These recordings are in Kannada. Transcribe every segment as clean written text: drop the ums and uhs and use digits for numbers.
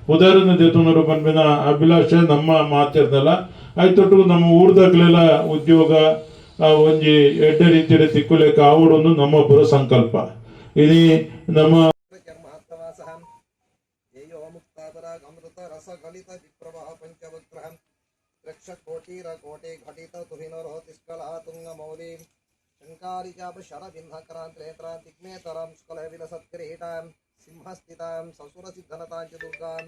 ಉದಾಹರಣೆ ದೇತನವರು ಬಂದ್ಬಿನ ಅಭಿಲಾಷೆ ನಮ್ಮ ಮಾತಿರ್ದಲ್ಲ ಆಯ್ತೊಟ್ಟು ನಮ್ಮ ಊರ್ದಾಗ್ಲೆಲ್ಲ ಉದ್ಯೋಗ ಒಂಜಿ ಎಡ್ಡ ರೀತಿಯ ತಿಕ್ಕುಲೆಕ್ಕ ಆವಡೊಂದು ನಮ್ಮೊಬ್ಬರ ಸಂಕಲ್ಪ ಇದು ನಮ್ಮ सिंहस्थितां ससुरसिद्धनतां च दुर्गां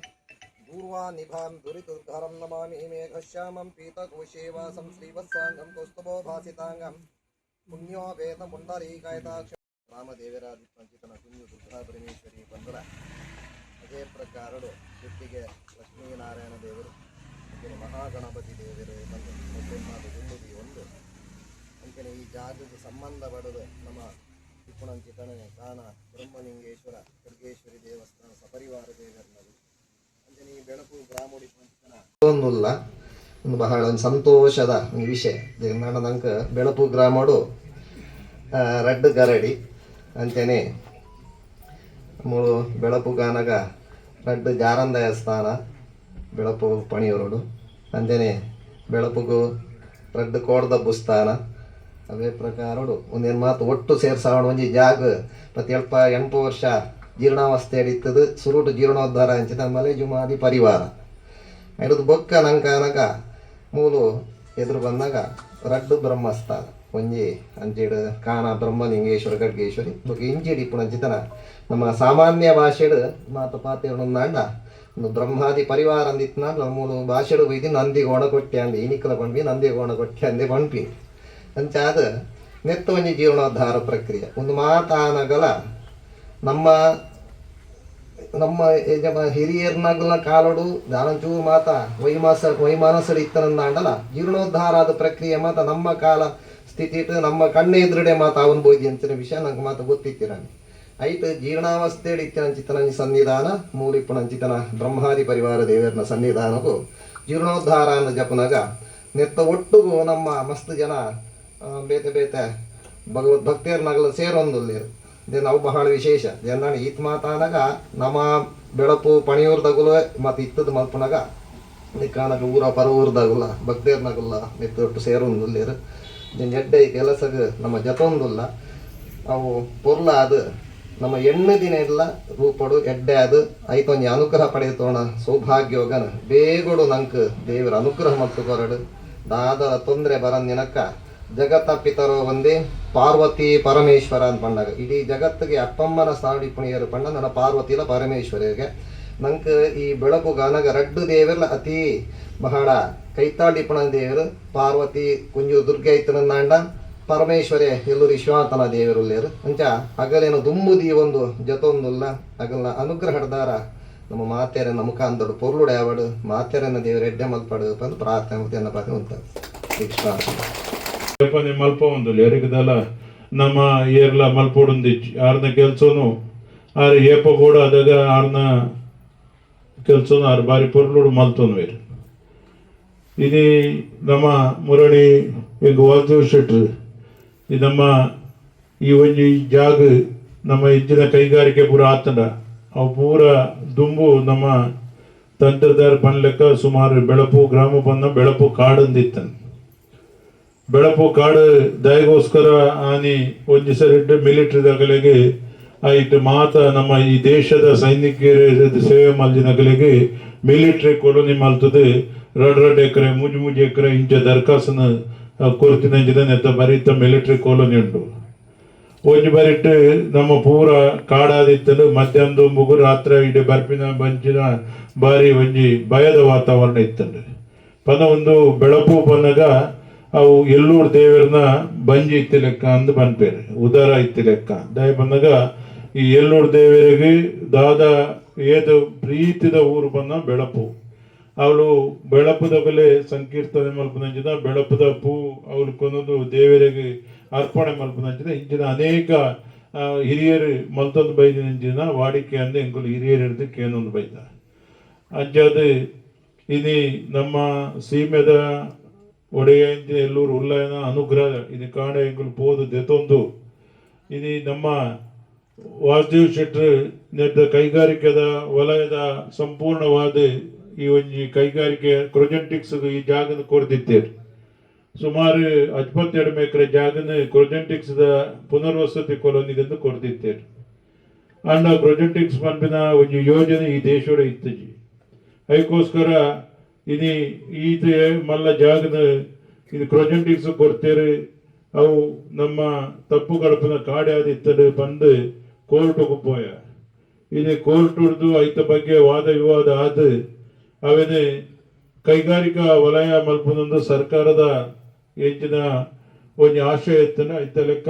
दूर्वानिभां दुरितुर्धरं नमामि मेघश्यामं पीतकोशेवासं श्रीवत्साङ्गं कौस्तुभो भासिताङ्गं पुण्यो वेदपुण्डरीकायताक्ष ರಾಮದೇವರಾದಿತ್ಯಂಚಿತನ ಕುಂಜು ದುರ್ಗಾ ಪರಮೇಶ್ವರಿ ಬಂದರ ಅದೇ ಪ್ರಕಾರಗಳು ಜೊತೆಗೆ ಲಕ್ಷ್ಮೀನಾರಾಯಣ ದೇವರು ಅಂತೆಯೇ ಮಹಾಗಣಪತಿ ದೇವರು ಬಂದು ಗುಂಡುದಿ ಒಂದು ಅಂತೆಯೇ ಈ ಜಾಗದ ಸಂಬಂಧ ಪಡೆದು ನಮ್ಮ ತಿಪ್ಪುಣಂಚಿತನ ಕಾನ ಬ್ರಹ್ಮಲಿಂಗೇಶ್ವರ ಖಡ್ಗೇಶ್ವರಿ ದೇವಸ್ಥಾನ ಸಪರಿವಾರ ದೇವರನ್ನದು ಅಂತೆಯೇ ಈ ಬೆಳಕು ಗ್ರಾಮೋಡಿ ಪಂಚತನ ಒಂದುಲ್ಲ ಒಂದು ಬಹಳ ಒಂದು ಸಂತೋಷದ ಒಂದು ವಿಷಯ ನಂಕ ಬೆಳಪು ಗ್ರಾಮಡು ರಡ್ಡು ಗರಡಿ ಅಂತೆಯೇ ಮೂರು ಬೆಳಪು ಗಾನಗ ರಡ್ಡು ಜಾರಂದಯ ಸ್ಥಾನ ಬೆಳಪು ಪಣಿಯೂರುಡು ಅಂತೆಯೇ ಬೆಳಪುಗು ರಡ್ಡು ಕೋಡ್ದಬ್ಬು ಸ್ಥಾನ ಅವೇ ಪ್ರಕಾರಡು ಒಂದೇನು ಮಾತು ಒಟ್ಟು ಸೇರ್ಸಾವಣ ಒಂಜಿ ಜಾಗ ಮತ್ತು ಎಂಟು ವರ್ಷ ಜೀರ್ಣಾವಸ್ಥೆ ಹಿಡಿತದು ಸುರುಟು ಜೀರ್ಣೋದ್ಧಾರ ಅಂಚಿದ ಮಲೆ ಜುಮಾದಿ ಪರಿವಾರ ಹಿಡಿದು ಬೊಕ್ಕ ನಂಕ ಮೂಲು ಎದುರು ಬಂದಾಗ ರಡ್ಡು ಬ್ರಹ್ಮಸ್ಥಾನ ಒಂಜಿ ಅಂಚಿಡು ಕಾನ ಬ್ರಹ್ಮಲಿಂಗೇಶ್ವರ ಖಡ್ಗೇಶ್ವರಿ ಬಗ್ಗೆ ಇಂಚಿಡಿ ಇಪ್ಪು ಅಂಚಿತನ ನಮ್ಮ ಸಾಮಾನ್ಯ ಭಾಷೆಡು ಮಾತು ಪಾತಿರ್ನಂದಾಂಡ ಒಂದು ಬ್ರಹ್ಮಾದಿ ಪರಿವಾರ ಅಂದಿತ್ತು ನಾನು ಮೂಲು ಭಾಷೆಡು ಬೈದು ನಂದಿಗೆ ಒಣ ಕೊಟ್ಟೆ ಅಂದೆ ಇನಿಕಲ ಬಣ್ಬಿ ನಂದಿಗೆ ಒಣ ಕೊಟ್ಟೆ ಅಂದೆ ಬಣ್ಪಿ ಅಂಚಾದ ನೆತ್ತ ಒಂಜಿ ಜೀರ್ಣೋದ್ಧಾರ ಪ್ರಕ್ರಿಯೆ ಒಂದು ಮಾತಾನಗಲ ನಮ್ಮ ನಮ್ಮ ಹಿರಿಯರ್ನಗಲ ಕಾಲೋಡು ದಾನಚೂರು ಮಾತ ವೈಮಾನಸಡಿ ಇತ್ತನಂದಾಂಡಲ ಜೀರ್ಣೋದ್ಧಾರ ಆದ ಪ್ರಕ್ರಿಯೆ ಮಾತ ನಮ್ಮ ಕಾಲ ಸ್ಥಿತಿ ನಮ್ಮ ಕಣ್ಣೆ ಎದುರುಡೆ ಮಾತ ಅವನ್ ಬೋಜಿ ಅಂಚಿನ ವಿಷಯ ನಂಗೆ ಮಾತ ಗೊತ್ತಿತ್ತಿರಾನಿ ಐತು ಜೀರ್ಣಾವಸ್ಥೆ ಇತ್ತಿನ ಸನ್ನಿಧಾನ ಮೂಲಿಪ್ಪುನಂಚಿತನ ಬ್ರಹ್ಮಾದಿ ಪರಿವಾರ ದೇವರನ ಸನ್ನಿಧಾನಕ್ಕೂ ಜೀರ್ಣೋದ್ಧಾರ ಅನ್ನೋ ಜಪನಾಗ ನೆತ್ತ ಒಟ್ಟುಗೂ ನಮ್ಮ ಮಸ್ತ್ ಜನ ಬೇತೆ ಬೇತೆ ಭಗವದ್ ಭಕ್ತಿಯರ್ ನಗಲು ಸೇರೊಂದುಲ್ಲೇರು ಇದೇ ನಾವು ಬಹಳ ವಿಶೇಷ ಜನ ಈತ್ ಮಾತಾನಾಗ ನಮ್ಮ ಬೆಳಪು ಪಣಿಯೂರ್ದಾಗುಲ ಮತ್ತು ಇತ್ತದ ಮಲ್ಪನಾಗ ನಿಕ್ಕಾನಾಗ ಊರ ಪರ ಊರ್ದಾಗುಲ್ಲ ಭಕ್ತಿಯರ್ನಾಗುಲ್ಲ ನೆತ್ತೊಟ್ಟು ಸೇರೊಂದುಲ್ಲೇರು ಎಡ್ಡೆ ಕೆಲಸಗ ನಮ್ಮ ಜತೊಂದುಲ್ಲ ಅವು ಪೊರ್ಲ ಅದು ನಮ್ಮ ಎಣ್ಣೆ ದಿನ ಎಲ್ಲ ರೂಪಡು ಎಡ್ಡೆ ಅದು ಐತೊಂಜಿ ಅನುಗ್ರಹ ಪಡೆಯುತ್ತೋಣ ಸೌಭಾಗ್ಯೋಗನ ಬೇಗೊಡು ನಂಕ ದೇವರ ಅನುಗ್ರಹ ಮತ್ತು ಕೊರಡು ದಾದರ ತೊಂದರೆ ಬರಂದಿನಕ್ಕ ಜಗತ್ತ ಪಿತರೋ ಒಂದೇ ಪಾರ್ವತಿ ಪರಮೇಶ್ವರ ಅಂತ ಪಂಡಾಗ ಇಡೀ ಜಗತ್ತಿಗೆ ಅಪ್ಪಮ್ಮನ ಸಾಡಿ ಪುಣಿಯರು ಪಂಡ ನನ್ನ ಪಾರ್ವತಿಲ ಪರಮೇಶ್ವರಿಗೆ ನಂಕ ಈ ಬೆಳಕು ಗಾನಗ ರಡ್ಡು ದೇವರ್ಲ ಅತಿ ಬಹಳ ಕೈತಾಡಿಪಣ ದೇವರು ಪಾರ್ವತಿ ಕುಂಜು ದುರ್ಗೆ ಐತನಂದಾಂಡ ಪರಮೇಶ್ವರೇ ಎಲ್ಲರೂ ವಿಶ್ವಾತನ ದೇವರುಲ್ಲೇರು ಅಂಚ ಅಗಲೇನು ದುಮ್ಮುದಿ ಒಂದು ಜತೊಂದುಲ್ಲ ಅಗಲ್ನ ಅನುಗ್ರಹ ಹಡ್ದಾರ ನಮ್ಮ ಮಾತೆಯರನ್ನ ಮುಖಾಂತರ ಪೊರ್ಲುಡೆ ಆವಡು ಮಾತೆಯರನ್ನ ದೇವರು ಎಡ್ಡೆ ಮಲ್ಪಡು ಬಂದು ಪ್ರಾರ್ಥನೆ ಪಾತ್ರ ಉಂಟು ಮಲ್ಪ ಒಂದು ಎರಿಗದಲ್ಲ ನಮ್ಮ ಏರ್ಲ ಮಲ್ಪೊಡೊಂದಿಚ್ಚಿ ಆರ್ನ ಕೆಲ್ಸನು ಆರ್ ಏಪ ಕೂಡ ಅದಾಗ ಆರ್ನ ಕೆಲ್ಸನು ಆರ್ ಬಾರಿ ಪೊರ್ಲುಡು ಮಲ್ತೊಂದು ಬೇರೆ ಇದು ನಮ್ಮ ಮುರಳಿ ಈಗ ವಾಸುದೇವ್ ಶೆಟ್ರು ಇದು ನಮ್ಮ ಈ ಒಂಜಿ ಜಾಗ ನಮ್ಮ ಇಜ್ಜಿನ ಕೈಗಾರಿಕೆ ಪೂರ ಆತಂಡ ಅವು ಪೂರ ದುಂಬು ನಮ್ಮ ತಂತ್ರದಾರ ಪನ್ಲೆಕ್ಕ ಸುಮಾರು ಬೆಳಪು ಗ್ರಾಮ ಬಂದ ಬೆಳಪು ಕಾಡಂದಿತ್ತನು ಬೆಳಪು ಕಾಡು ದಯಗೋಸ್ಕರ ಆನಿ ಒಂಜಿ ಸರಿಟ್ಟು ಮಿಲಿಟರಿದಾಗಲಿಗೆ ಆಯ್ತು ಮಾತ ನಮ್ಮ ಈ ದೇಶದ ಸೈನಿಕರ ಸೇವೆ ಮಲ್ದಿನಗಲಿಗೆ ಮಿಲಿಟರಿ ಕೊಲೋನಿ ಮಲ್ತದೆ ರಡ್ ಎಕರೆ ಮುಜ್ ಎಕರೆ ಇಂಚ ದರ್ಖಾಸನ ಕೊರ್ತಿನ ನೆತ್ತ ಬರೀತ ಮಿಲಿಟರಿ ಕಾಲೋನಿ ಉಂಟು ಒಂಜಿ ಬರಿಟ್ಟು ನಮ್ಮ ಪೂರ ಕಾಡಾದಿತ್ತಲು ಮಧ್ಯಾಹ್ನದ ಮುಗು ರಾತ್ರಿ ಇಡೀ ಬರ್ಪಿನ ಬಂಚಿನ ಬಾರಿ ಒಂಜಿ ಭಯದ ವಾತಾವರಣ ಇತ್ತಂಡು ಪದ ಒಂದು ಬೆಳಪು ಪನ್ನಗ ಅವು ಎಲ್ಲೂರು ದೇವರನ್ನ ಬಂಜಿ ಇತ್ತಿ ಲೆಕ್ಕ ಅಂದು ಬನ್ಪೇರು ಉದಾರ ಇತ್ತಿ ಲೆಕ್ಕ ದಯ ಬಂದಾಗ ಈ ಎಲ್ಲೂರು ದೇವರಿಗೆ ದಾದ ಏದು ಪ್ರೀತಿದ ಊರು ಬಂದ ಬೆಳಪು ಅವಳು ಬೆಳಪುದ ಬೆಲೆ ಸಂಕೀರ್ತನೆ ಮಲ್ಪನಂಚಿದ ಬೆಳಪುದ ಪೂ ಅವಳು ಕೊನೊಂದು ದೇವರಿಗೆ ಅರ್ಪಣೆ ಮಲ್ಪನಂಚಿದ ಇಂಚಿನ ಅನೇಕ ಹಿರಿಯರು ಮಲ್ತೊಂದು ಬೈದಿನ ವಾಡಿಕೆ ಅಂದೆ ಎಂಕುಲು ಹಿರಿಯರು ಹಿಡಿದು ಕೇನೊಂದು ಬೈದ ಅಂಚಾದ ಇದು ನಮ್ಮ ಸೀಮೆದ ಒಡೆಯ ಎಲ್ಲೂರು ಉಲ್ಲಯನ ಅನುಗ್ರಹ ಇದು ಕಾಣೆ ಎಂಕುಲು ಪೋದು ದೆತೊಂದು ಇದು ನಮ್ಮ ವಾಸುದೇವ್ ಶೆಟ್ರು ಕೈಗಾರಿಕೆದ ವಲಯದ ಸಂಪೂರ್ಣವಾದ ಈ ಒಂಜಿ ಕೈಗಾರಿಕೆ ಕ್ರೊಜೆಂಟಿಕ್ಸ್ ಈ ಜಾಗನ ಕೊರ್ದಿತ್ತೇರು. ಸುಮಾರು 72 ಎಕರೆ ಜಾಗನ ಕ್ರೊಜೆಂಟಿಕ್ಸ್ ಪುನರ್ವಸತಿ ಕೊಲೊನಿಗೆಂದು ಕೊರ್ದಿತ್ತೇರು. ಅಂಡ ಕ್ರೊಜೆಂಟಿಕ್ಸ್ ಪಂಪಿನ ಒಂಜಿ ಯೋಜನೆ ಈ ದೇಶದ ಇತ್ತಜಿ. ಅದಕ್ಕೋಸ್ಕರ ಇದು ಇದು ಮಲ್ಲ ಜಾಗದ ಇದು ಕ್ರೊಜೆಂಟಿಕ್ಸ್ ಕೊಡ್ತೇರು. ಅವು ನಮ್ಮ ತಪ್ಪು ಕಡಪನ ಕಾಡೆ ಆದಿತ್ತಲು ಬಂದು ಕೋರ್ಟ್ಗೆ ಪೋಯ. ಇದು ಕೋರ್ಟ್ ಹಿಡಿದು ಐತ ಬಗ್ಗೆ ವಾದ ವಿವಾದ ಆದ ಅವೇನೆ ಕೈಗಾರಿಕಾ ವಲಯ ಮಲ್ಪನೊಂದು ಸರ್ಕಾರದ ಹೆಚ್ಚಿನ ಒಂದು ಆಶಯ ಇತ್ತನ ಐತ ಲೆಕ್ಕ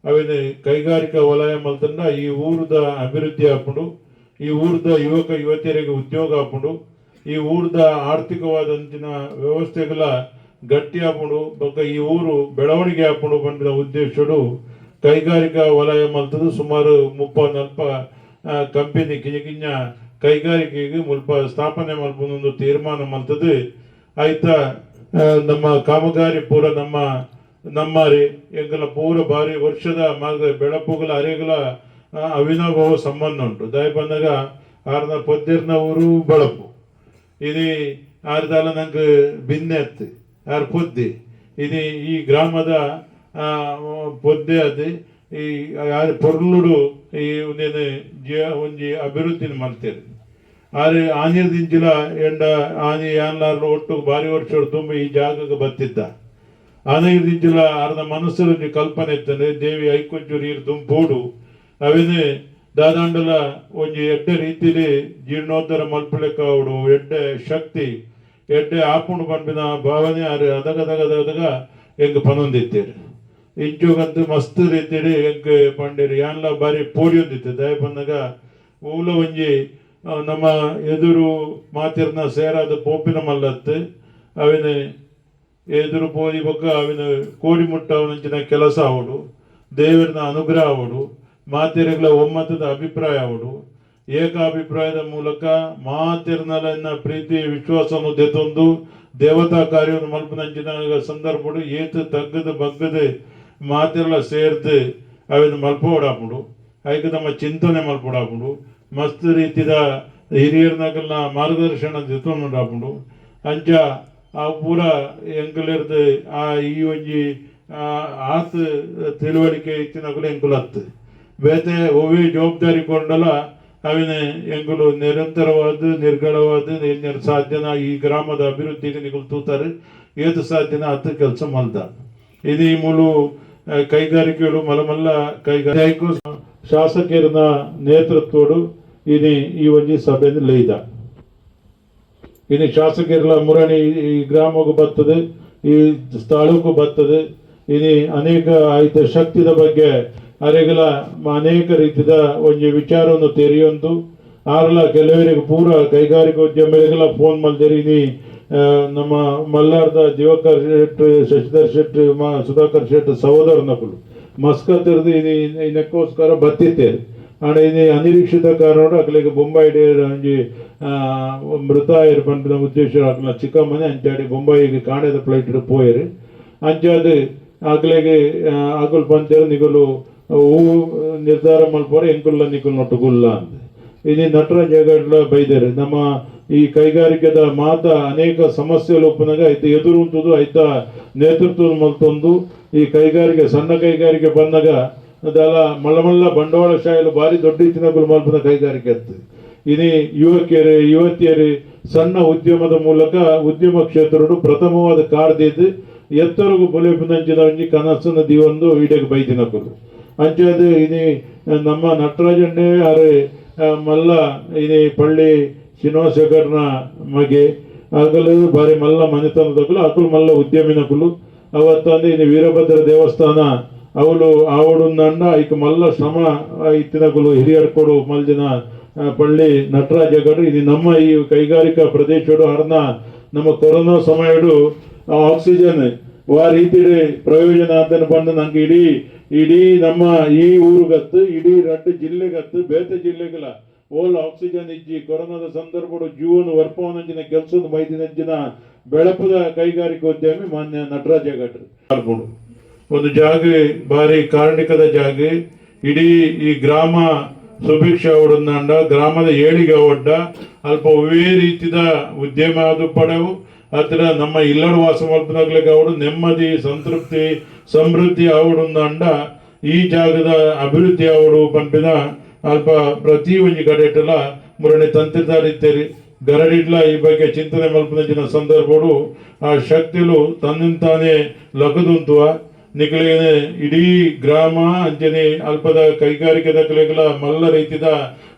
ಅವೇನೆ ಕೈಗಾರಿಕಾ ವಲಯ ಮಲ್ತಂಡ ಈ ಊರದ ಅಭಿವೃದ್ಧಿ ಹಾಕೊಂಡು, ಈ ಊರದ ಯುವಕ ಯುವತಿಯರಿಗೆ ಉದ್ಯೋಗ ಹಾಕೊಂಡು, ಈ ಊರದ ಆರ್ಥಿಕವಾದಂತಿನ ವ್ಯವಸ್ಥೆಗಳ ಗಟ್ಟಿ ಹಾಕೊಂಡು ಬೊಕ್ಕ ಈ ಊರು ಬೆಳವಣಿಗೆ ಹಾಕೊಂಡು ಬಂದ ಉದ್ದೇಶಡು ಕೈಗಾರಿಕಾ ವಲಯ ಮಲ್ತದು. ಸುಮಾರು 30-40 ಕಂಪನಿ ಕಿಂಜ ಕೈಗಾರಿಕೆಗೆ ಮುಲ್ಪ ಸ್ಥಾಪನೆ ಮಲ್ಪೊಂದೊಂದು ತೀರ್ಮಾನ ಮಲ್ತದು. ಆಯ್ತ ನಮ್ಮ ಕಾಮಗಾರಿ ಪೂರ ನಮ್ಮರಿ ಎಂಕಲ ಪೂರ ಬಾರಿ ವರ್ಷದ ಬೆಳಪುಗಳ ಅರೆಗಳ ಅವಿನಾಭಾವ ಸಂಬಂಧ ಉಂಟು. ದಾಯ ಬಂದಾಗ ಆರ್ನ ಪೊದ್ದಿರ್ನ ಊರು ಬೆಳಪು ಇದು ಆರ್ದಾಲ ನಂಗೆ ಭಿನ್ನೆ ಅತ್ತು ಯಾರು ಪೊದ್ದೆ ಇದು ಈ ಗ್ರಾಮದ ಪೊದ್ದೆ ಅದು ಈ ಯಾರು ಪೊರ್ಲುಡು ಈ ಒಂಜಿ ಅಭಿವೃದ್ಧಿನ ಮಾಡ್ತೇವೆ. ಆದ್ರೆ ಆನೆರ್ದಿಂಚಿಲ ಎಂಡ ಆನೆ ಯಾನ್ಲಾರ್ಲು ಒಟ್ಟು ಬಾರಿ ವರ್ಷ ತುಂಬ ಈ ಜಾಗಕ್ಕೆ ಬತ್ತಿದ್ದ. ಆನೆರ್ದಿಂಚಿಲ ಅರ್ಧ ಮನಸ್ಸಲ್ಲಿ ಕಲ್ಪನೆ ಇತ್ತಾನೆ ದೇವಿ ಐಕೊಂಚೂರು ಇರ್ ತುಂಬೋಡು ಅವೇನೆ ದಾದಾಂಡಲ ಒಂಜಿ ಎಡ್ಡೆ ರೀತಿಲಿ ಜೀರ್ಣೋದ್ಧಾರ ಮಲ್ಪಲೆಕ್ಕ ಅವಡು ಎಡ್ಡೆ ಶಕ್ತಿ ಎಡ್ಡೆ ಆಪುಂಡು ಪಂಪಿನ ಭಾವನೆ ಅದಗದಗದಗ ಹೆಂಗೆ ಪನೊಂದಿತ್ತೇರು. ಇಂಚುಗಂತೂ ಮಸ್ತ್ ರೀತಿಲಿ ಹೆಂಗೆ ಪಂಡೇರು ಯಾನ್ಲ ಬಾರಿ ಪೋಡಿ ಹೊಂದಿತ್ತು. ದಯ ಬಂದಾಗ ಊಲ ಒಂಜಿ ನಮ್ಮ ಎದುರು ಮಾತಿರ್ನ ಸೇರಾದ ಪೋಪಿನ ಮಲ್ಲತ್ತು ಅವಿನ ಎದುರು ಪೋದಿ ಬೊಕ್ಕ ಅವಿನ ಕೋಡಿ ಮುಟ್ಟ ಅವನಂಚಿನ ಕೆಲಸ ಅವಡು ದೇವರನ ಅನುಗ್ರಹ ಅವಡು ಮಾತಿರಗಳ ಒಮ್ಮತದ ಅಭಿಪ್ರಾಯ ಅವಡು ಏಕಾಭಿಪ್ರಾಯದ ಮೂಲಕ ಮಾತಿರ್ನಲನ್ನ ಪ್ರೀತಿ ವಿಶ್ವಾಸವನ್ನು ದೆತ್ತೊಂದು ದೇವತಾ ಕಾರ್ಯವನ್ನು ಮಲ್ಪನಂಚಿನ ಸಂದರ್ಭಡು ಏತು ತಗ್ಗದ ಬಗ್ಗದ ಮಾತಿರಲ ಸೇರ್ದು ಅವಿನ ಮಲ್ಪೋಡಾಪುಡು ಅದಕ್ಕೆ ನಮ್ಮ ಚಿಂತನೆ ಮಲ್ಪೋಡಾಪುಡು ಮಸ್ತ್ ರೀತಿದ ಹಿರಿಯರ್ನಾಗಲ್ನ ಮಾರ್ಗದರ್ಶನ ದೆತ್ತೊಂಡಾಪುಡು ಅಂಚ ಆ ಪೂರ ಎಂಕಲಿರ್ದು ಆ ಈ ಒಂಜಿ ಆತ ತಿಳುವಳಿಕೆ ಇತ್ತಿನಗಳು ಎಂಕುಲು ಹತ್ತು ಬೇತೆ ಒವ್ವೇ ಜವಾಬ್ದಾರಿ ಕೊಂಡಲ ಅವಿನ ಎಂಕುಲು ನಿರಂತರವಾದ ನಿರ್ಗಳವಾದ ಸಾಧ್ಯನ ಈ ಗ್ರಾಮದ ಅಭಿವೃದ್ಧಿಗೆ ನಿಗುಲು ತೂತಾರೆ ಏತು ಸಾಧ್ಯನ ಹತ್ತು ಕೆಲಸ ಮಲ್ದ. ಇದು ಈ ಮೂಲು ಕೈಗಾರಿಕೆಗಳು ಮಲಮಲ್ಲ ಕೈಗಾರಿಕೆ ಶಾಸಕರ ನೇತೃತ್ವಡು ಇದು ಈ ಒಂಜಿ ಸಭೆಯನ್ನು ಲೈದ. ಇನ್ನು ಶಾಸಕರ ಮುರಣಿ ಈ ಗ್ರಾಮಕ್ಕೂ ಬರ್ತದೆ, ಈ ಸ್ಥಳಕ್ಕೂ ಬರ್ತದೆ. ಇನ್ನು ಅನೇಕ ಆಯ್ತ ಶಕ್ತಿದ ಬಗ್ಗೆ ಅರೆಗಳ ಅನೇಕ ರೀತಿಯ ಒಂದು ವಿಚಾರವನ್ನು ತೆರೆಯೊಂದು ಆರಲ ಕೆಲವರಿಗೆ ಪೂರ ಕೈಗಾರಿಕೋದ್ಯಮಿಗಳ ಫೋನ್ ಮಲ್ದೇರಿ ನಮ್ಮ ಮಲ್ಲಾರ್ದ ದಿವಾಕರ್ ಶೆಟ್, ಶಶಿಧರ್ ಶೆಟ್, ಸುಧಾಕರ್ ಶೆಟ್ ಸಹೋದರನಗಳು ಮಸ್ಕತ್ತಿರ್ದು ಇದಕ್ಕೋಸ್ಕರ ಬತ್ತಿತ್ತೇರು. ಆಂಡ ಇದು ಅನಿರೀಕ್ಷಿತ ಕಾರಣ ಅಕ್ಲಿಗೆ ಬೊಂಬಾಯಿ ಒಂಜಿ ಮೃತ ಪಂಪಿನ ಉದ್ದೇಶ ಅಕ್ಲ ಚಿಕ್ಕಮ್ಮನೆ ಅಂಚಾಡಿ ಬೊಂಬಾಯಿಗೆ ಕಾಣೆದ ಫ್ಲೈಟ್ ಪೋಯರು ಅಂಚಾದ ಅಕ್ಲಿಗೆ ಅಕುಲ್ ಪಂಚರು ನಿಗುಲು ಹೂವು ನಿರ್ಧಾರ ಮಲ್ಪೋರ ಎಂಕುಲ್ಲ ನಿಕುಲ್ ನೊಟ್ಟುಗುಲ್ಲ ಅಂತ ಇದು ನಟರಾಜ್ ಜಗಡ್ಲ ಬೈದರು. ನಮ್ಮ ಈ ಕೈಗಾರಿಕೆದ ಮಾತ ಅನೇಕ ಸಮಸ್ಯೆಗಳು ಒಪ್ಪನಾಗ ಐತ ಎದುರು ಉಂಟುದು ಐತ ನೇತೃತ್ವ ಮಲ್ತೊಂದು ಈ ಕೈಗಾರಿಕೆ ಸಣ್ಣ ಕೈಗಾರಿಕೆ ಬಂದಾಗ ಅದೆಲ್ಲ ಮಲ್ಲ ಬಂಡವಾಳ ಶಾಹಿಲು ಭಾರಿ ದೊಡ್ಡ ಇತ್ತಿನಗಳು ಮಲ್ಪನ ಕೈಗಾರಿಕೆ ಅಂತ ಇದು ಯುವತಿಯರು ಸಣ್ಣ ಉದ್ಯಮದ ಮೂಲಕ ಉದ್ಯಮ ಕ್ಷೇತ್ರಡು ಪ್ರಥಮವಾದ ಕಾರ್ದಿದ್ದು ಎತ್ತರಿಗೂ ಬೊಲೆಪಿನಂಚಿನ ಒಂಜಿ ಕನಸನ ದಿವೊಂದು ವಿಡಿಯೋಗೆ ಬೈದಿನಕಲು ಅಂಚಾದ ಇದು ನಮ್ಮ ನಟರಾಜಣ್ಣೆ ಅರೆ ಮಲ್ಲ ಇದು ಪಳ್ಳಿ ಶ್ರೀನಿವಾಸಕರ್ನ ಮಗೆ ಆಗಲು ಬಾರಿ ಮಲ್ಲ ಮನೆತನದಕಲು ಅಕಲು ಮಲ್ಲ ಉದ್ಯಮಿನಕಲು ಅವತ್ತಂದು ಇದು ವೀರಭದ್ರ ದೇವಸ್ಥಾನ ಅವಳು ಆವಡುಂದಂಡ ಐಕ ಮಲ್ಲ ಶ್ರಮ ಇತ್ತಿನಕಲು ಹಿರಿಯರ್ಕೊಡು ಮಲ್ದಿನ ಪಳ್ಳಿ ನಟರಾಜ ಗಡ್ರು ಇದು ನಮ್ಮ ಈ ಕೈಗಾರಿಕಾ ಪ್ರದೇಶಡು ಅರ್ನ ನಮ್ಮ ಕೊರೋನಾ ಸಮಯಡು ಆಕ್ಸಿಜನ್ ಆ ರೀತಿ ಪ್ರಯೋಜನ ಅಂತ ಬಂದು ನಂಗೆ ಇಡೀ ನಮ್ಮ ಈ ಊರುಗತ್ತು ಇಡೀ 2 ಜಿಲ್ಲೆಗತ್ತು ಬೇತೆ ಜಿಲ್ಲೆಗಳ ಓಲ್ ಆಕ್ಸಿಜನ್ ಇಜ್ಜಿ ಕೊರೋನಾದ ಸಂದರ್ಭಡು ಜೀವನ ವರ್ಪವನಂಚಿನ ಕೆಲಸದ ಮೈದಿನಂಚಿನ ಬೆಳಪದ ಕೈಗಾರಿಕೋದ್ಯಮಿ ಮಾನ್ಯ ನಟರಾಜ ಗಡ್ರು ಒಂದು ಜಾಗ ಭಾರಿ ಕಾರಣಿಕದ ಜಾಗ ಇಡೀ ಈ ಗ್ರಾಮ ಸುಭಿಕ್ಷ ಅವಡಂದ ಗ್ರಾಮದ ಏಳಿಗೆ ಒಡ್ಡ ಅಲ್ಪ ಒವೇ ರೀತಿದ ಉದ್ಯಮ ಅದು ಪಡೆವು ಅದರ ನಮ್ಮ ಇಲ್ಲಡು ವಾಸ ಮಲ್ಪದಾಗ್ಲಿಕ್ಕೆ ಅವಡು ನೆಮ್ಮದಿ ಸಂತೃಪ್ತಿ ಸಮೃದ್ಧಿ ಅವಡುಂದ ಈ ಜಾಗದ ಅಭಿವೃದ್ಧಿ ಅವಡು ಪಂಪಿನ ಅಲ್ಪ ಪ್ರತಿ ಒಂಜಿ ಕಡೆಟಲ ಮುರಣಿ ತಂತ್ರಧಾರಿತ್ತೇರಿ ಗರಡಿಡ್ಲ ಈ ಬಗ್ಗೆ ಚಿಂತನೆ ಮಲ್ಪನ ಸಂದರ್ಭಗಳು ಆ ಶಕ್ತಿಲು ತನ್ನಿಂತಾನೆ ಲಗದುಂತುವ ನಿಖಲೇನೆ ಇಡೀ ಗ್ರಾಮ ಅಂಚನೆ ಅಲ್ಪದ ಕೈಗಾರಿಕೆ ದಕ್ಕಲೆಗಳ ಮಲ್ಲ ರೀತಿದ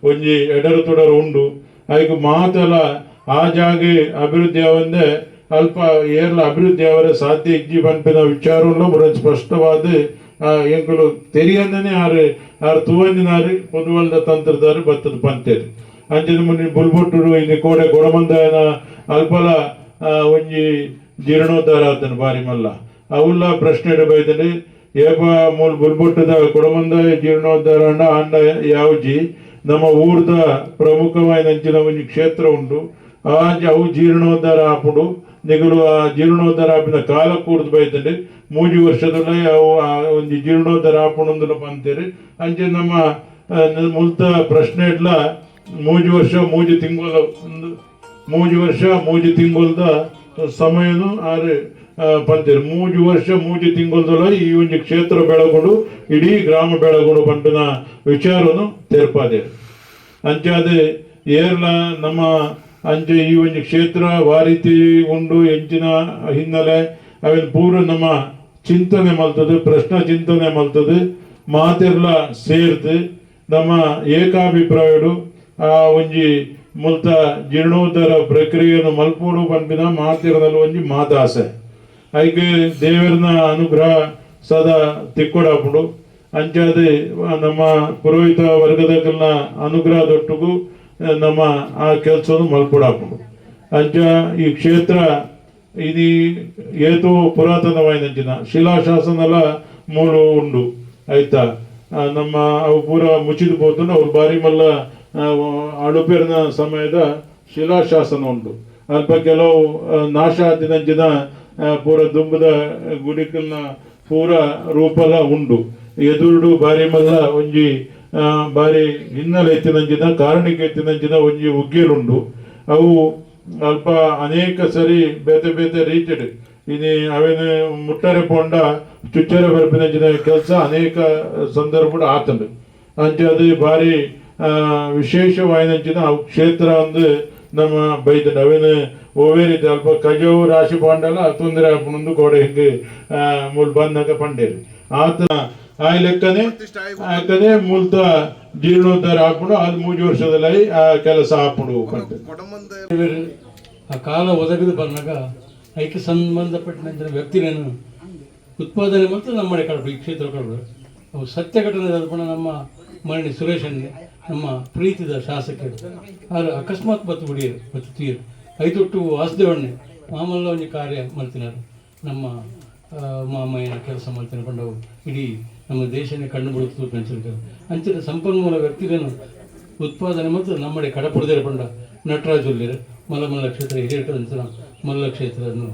ಒಂಜಿ ಎಡರು ತೊಡರು ಉಂಡು ಆಯ್ಕೆ ಮಾತಲ ಆ ಜಾಗೆ ಅಭಿವೃದ್ಧಿ ಅವಂದೆ ಅಲ್ಪ ಏರ್ಲ ಅಭಿವೃದ್ಧಿ ಅವರ ಸಾಧ್ಯ ಇಜ್ಜಿ ಪಂಪಿನ ವಿಚಾರಗಳು ಮುರ ಸ್ಪಷ್ಟವಾದ ಎಂಕುಲು ತೆರಿಯಂದನೆ ಆರು ತುವಂದಿನಾರು ಪೊದುವಲ್ದ ತಂತ್ರದಾರು ಬತ್ತದ ಪಂತೇರಿ ಅಂಚನೆ ಮುನ್ನಿ ಬುಲ್ಬೊಟ್ಟುಡು ಇಲ್ಲಿ ಕೋಡೆ ಕೊಡಮಂದಾಯನ ಅಲ್ಪಲ ಒಂಜಿ ಜೀರ್ಣೋದ್ಧಾರ ಆತನ ಬಾರಿ ಮಲ್ಲ ಅವುಲ್ಲ ಪ್ರಶ್ನೆ ಬೈದಲ್ಲಿ ಏಪ ಮೂಲ ಬುಲ್ಬೊಟ್ಟದ ಕೊಡಮಂದಾಯ ಜೀರ್ಣೋದ್ಧಾರ ಅಂಡ ಯಾವ್ಜಿ ನಮ್ಮ ಊರ್ದ ಪ್ರಮುಖವಾದ ಒಂಜಿ ಕ್ಷೇತ್ರ ಉಂಟು ಅವು ಜೀರ್ಣೋದ್ಧಾರ ಆಪುಡು ನಿಗಲು ಆ ಜೀರ್ಣೋದ್ಧಾರ ಆಪಿನ ಕಾಲ ಕೂರ್ದು ಬೈತಂಡೆ 3 ವರ್ಷದಲ್ಲೇ ಅವು ಒಂದು ಜೀರ್ಣೋದ್ಧಾರ ಆಪುಣಂದುಲ ಪಂತೇರಿ ಅಂಚೆ ನಮ್ಮ ಮುಲ್ತ ಪ್ರಶ್ನೆ ಇಡ್ಲ 3 ವರ್ಷ 3 ತಿಂಗಳ 3 ವರ್ಷ 3 ತಿಂಗಳದ ಸಮಯನು ಆರು ಪಂತೇರಿ 3 ವರ್ಷ 3 ತಿಂಗಳದಲ್ಲ ಈ ಒಂದು ಕ್ಷೇತ್ರ ಬೆಳಗುಡು ಇಡೀ ಗ್ರಾಮ ಬೆಳಗುಡು ಪಂಪಿನ ವಿಚಾರನು ತೆರಪಾದೇರಿ ಅಂಚೆ ಅದೇ ಏರ್ಲ ನಮ್ಮ ಅಂಚೆ ಈ ಒಂದು ಕ್ಷೇತ್ರ ವಾರೀತಿ ಉಂಡು ಎಂಚಿನ ಹಿನ್ನೆಲೆ ಅವೇನು ಪೂರ್ವ ನಮ್ಮ ಚಿಂತನೆ ಮಲ್ತದೆ ಪ್ರಶ್ನೆ ಚಿಂತನೆ ಮಲ್ತದೆ ಮಾತೆರ್ಲ ಸೇರ್ದು ನಮ್ಮ ಏಕಾಭಿಪ್ರಾಯಡು ಆ ಒಂಜಿ ಮುಲ್ತ ಜೀರ್ಣೋದ್ಧಾರ ಪ್ರಕ್ರಿಯೆಯನ್ನು ಮಲ್ಪೋಡು ಪಂಪಿನ ಮಾತಿರದಲ್ಲಿ ಒಂಜಿ ಮಾತಾಸೆ ಐಕೆ ದೇವರನ ಅನುಗ್ರಹ ಸದಾ ತಿಕ್ಕೊಡಾಪುಡು ಅಂಚಾದೆ ನಮ್ಮ ಪುರೋಹಿತ ವರ್ಗದಕ್ಕೆಲ್ಲ ಅನುಗ್ರಹದೊಟ್ಟಿಗೂ ನಮ್ಮ ಆ ಕೆಲಸವನ್ನು ಮಲ್ಪಡಾಪುಡು ಅಂಚ ಈ ಕ್ಷೇತ್ರ ಇದು ಏತು ಪುರಾತನವಾಯಿನಂಚಿನ ಶಿಲಾಶಾಸನೆಲ್ಲ ಮೂಲು ಉಂಡು ಆಯ್ತಾ ನಮ್ಮ ಅವು ಪೂರ ಮುಚ್ಚಿದು ಹೋತಂಡು ಅವ್ರು ಬಾರಿ ಮಲ್ಲ ಅಡುಪೇರಿನ ಸಮಯದ ಶಿಲಾಶಾಸನ ಉಂಟು ಅಲ್ಪ ಕೆಲವು ನಾಶ ಆದಿನಂಚಿನ ಪೂರ ದುಂಬದ ಗುಡಿಕಲ್ನ ಪೂರ ರೂಪಲ ಉಂಡು ಎದುರುಡು ಬಾರಿ ಮಲ್ಲ ಒಂಜಿ ಬಾರಿ ಹಿನ್ನೆಲೆ ಎತ್ತಿನಂಚಿನ ಕಾರಣಿಕ ಎತ್ತಿನಂಚಿನ ಒಂಜಿ ಉಗ್ಗೇಲುಂಡು ಅವು ಅಲ್ಪ ಅನೇಕ ಸರಿ ಬೇತೆ ಬೇತೆ ರೀತಿಡ್ ಇನಿ ಅವೇನು ಮುಟ್ಟರೆ ಪೋಂಡ ಚುಚ್ಚರೆ ಬರ್ಪಿನಂಚಿನ ಕೆಲಸ ಅನೇಕ ಸಂದರ್ಭ ಆತಂಡು ಅಂಚೆ ಅದು ಬಾರಿ ವಿಶೇಷವಾಯಿನಂಚಿನ ಕ್ಷೇತ್ರ ಒಂದು ನಮ್ಮ ಬೈತಂಡು ಅವೇನು ಓವೇ ರೀತಿ ಅಲ್ಪ ಕಜವು ರಾಶಿ ಪಾಂಡಲ್ಲ ತೊಂದರೆ ಆಪುಣಂದು ಗೋಡೆ ಹಿಂಗೆ ಮೂಲ್ ಬಂದಾಗ ಪಂಡೇರಿ ಆತ ಆ ಲೆಕ್ಕನೆ ಯಾಕಂದ್ರೆ ಮೂಲತ ಜೀರ್ಣೋದ್ಧಾರ ಹಾಕೊಂಡು ಅದು 3 ವರ್ಷದಲ್ಲಿ ಆ ಕೆಲಸ ಹಾಕೊಂಡು ಆ ಕಾಲ ಒದಗದು ಬಂದಾಗ ಅದಕ್ಕೆ ಸಂಬಂಧಪಟ್ಟಂತ ವ್ಯಕ್ತಿಗಳನ್ನು ಉತ್ಪಾದನೆ ಮತ್ತು ನಮ್ಮ ಕಡೆ ಈ ಕ್ಷೇತ್ರ ಕಡೆ ಅವು ಸತ್ಯ ಘಟನೆ ಪಣ ನಮ್ಮ ಮರಣಿ ಸುರೇಶನ್ಗೆ ನಮ್ಮ ಪ್ರೀತಿದ ಶಾಸಕರು ಅವರು ಅಕಸ್ಮಾತ್ ಬತ್ತು ಬಿಡಿಯರು ಬತ್ತು ತೀರು ಐದೊಟ್ಟು ವಾಸುದೇವಣ್ಣೆ ಮಾಮಲ್ಲ ಒಂದು ಕಾರ್ಯ ಮಾಡ್ತಿನಾರು ನಮ್ಮ ಮಾಮಯ್ಯನ ಕೆಲಸ ಮಾಡ್ತೀನಿ ಕೊಂಡವು ಇಡೀ ನಮ್ಮ ದೇಶನೇ ಕಣ್ಣು ಬಿಡುತ್ತೂ ಪೆನ್ಸಿಲ್ಗಳು ಅಂಚಿನ ಸಂಪನ್ಮೂಲ ವ್ಯಕ್ತಿಗಳನ್ನು ಉತ್ಪಾದನೆ ಮತ್ತು ನಮ್ಮಡೆ ಕಡಪುಡದೇರ ಪಂಡ ನಟರಾಜ್ ಉಲ್ಲಿರು ಮಲ್ಲ ಕ್ಷೇತ್ರ ಹಿರಿಯಟ ಮಲ್ಲ ಕ್ಷೇತ್ರವನ್ನು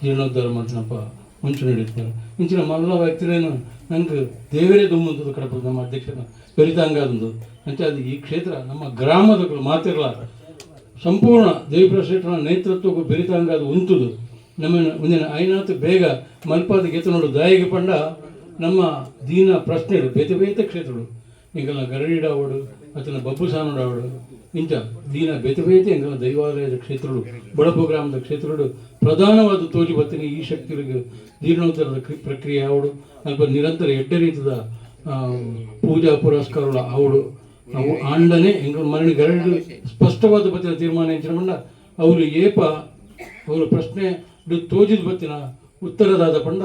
ಜೀರ್ಣೋದ್ಧಾರ ಮಾಡ್ತೀನಪ್ಪ ಮುಂಚೆ ನೀಡಿರ್ತಾರೆ ಇಂಚಿನ ಮಲ್ಲ ವ್ಯಕ್ತಿರೇನು ನಂಗೆ ದೇವರೇ ದುಮ್ಮಂಥದ್ದು ಕಡಪುರ ನಮ್ಮ ಅಧ್ಯಕ್ಷನ ಬೆರಿತಾಂಗಾದಂದು ಅಂಚೆ ಅದು ಈ ಕ್ಷೇತ್ರ ನಮ್ಮ ಗ್ರಾಮದ ಮಾತಿರಲ ಸಂಪೂರ್ಣ ದೇವಿಪ್ರಶೇಠನ ನೇತೃತ್ವಕ್ಕೂ ಬೆರಿತಾಂಗಾದ ಉಂಟುದು ನಮ್ಮ ಮುಂದಿನ ಐನಾತ್ ಬೇಗ ಮಲ್ಪಾದ ಗೆತ ನೋಡು ದಾಯಿಗೆ ಪಂಡ ನಮ್ಮ ದೀನ ಪ್ರಶ್ನೆಗಳು ಬೇತೆ ಬೇತೆ ಕ್ಷೇತ್ರಗಳು ಇಂಕಲ್ನ ಗರಡಿಡಾವಡು ಅತನ ಬಬ್ಬು ಸಾನುಡಾವಡು ಇಂಚ ದೀನ ಬೇತೆ ಬೇತೆ ಎಂಕಲ್ನ ದೈವಾಲಯದ ಕ್ಷೇತ್ರಗಳು ಬಡಪು ಗ್ರಾಮದ ಕ್ಷೇತ್ರಗಳು ಪ್ರಧಾನವಾದ ತೋಜಿ ಬತ್ತಿನ ಈ ಶಕ್ತಿಗಳಿಗೆ ಜೀರ್ಣೋದ್ಧಾರದ ಪ್ರಕ್ರಿಯೆ ಆವಡು ಅಲ್ಪ ನಿರಂತರ ಎಡ್ಡ ರೀತಿಯ ಪೂಜಾ ಪುರಸ್ಕಾರಗಳು ಆವಡು ಅವು ಆಂಡನೆ ಎಂಕಲ್ ಮರಣಿ ಗರಡಿ ಸ್ಪಷ್ಟವಾದ ಬತ್ತಿನ ತೀರ್ಮಾನ ಎಂಚಿನ ಅವರು ಏಪ ಅವರು ಪ್ರಶ್ನೆ ತೋಜಿದ ಬತ್ತಿನ ಉತ್ತರದಾದ ಪಂಡ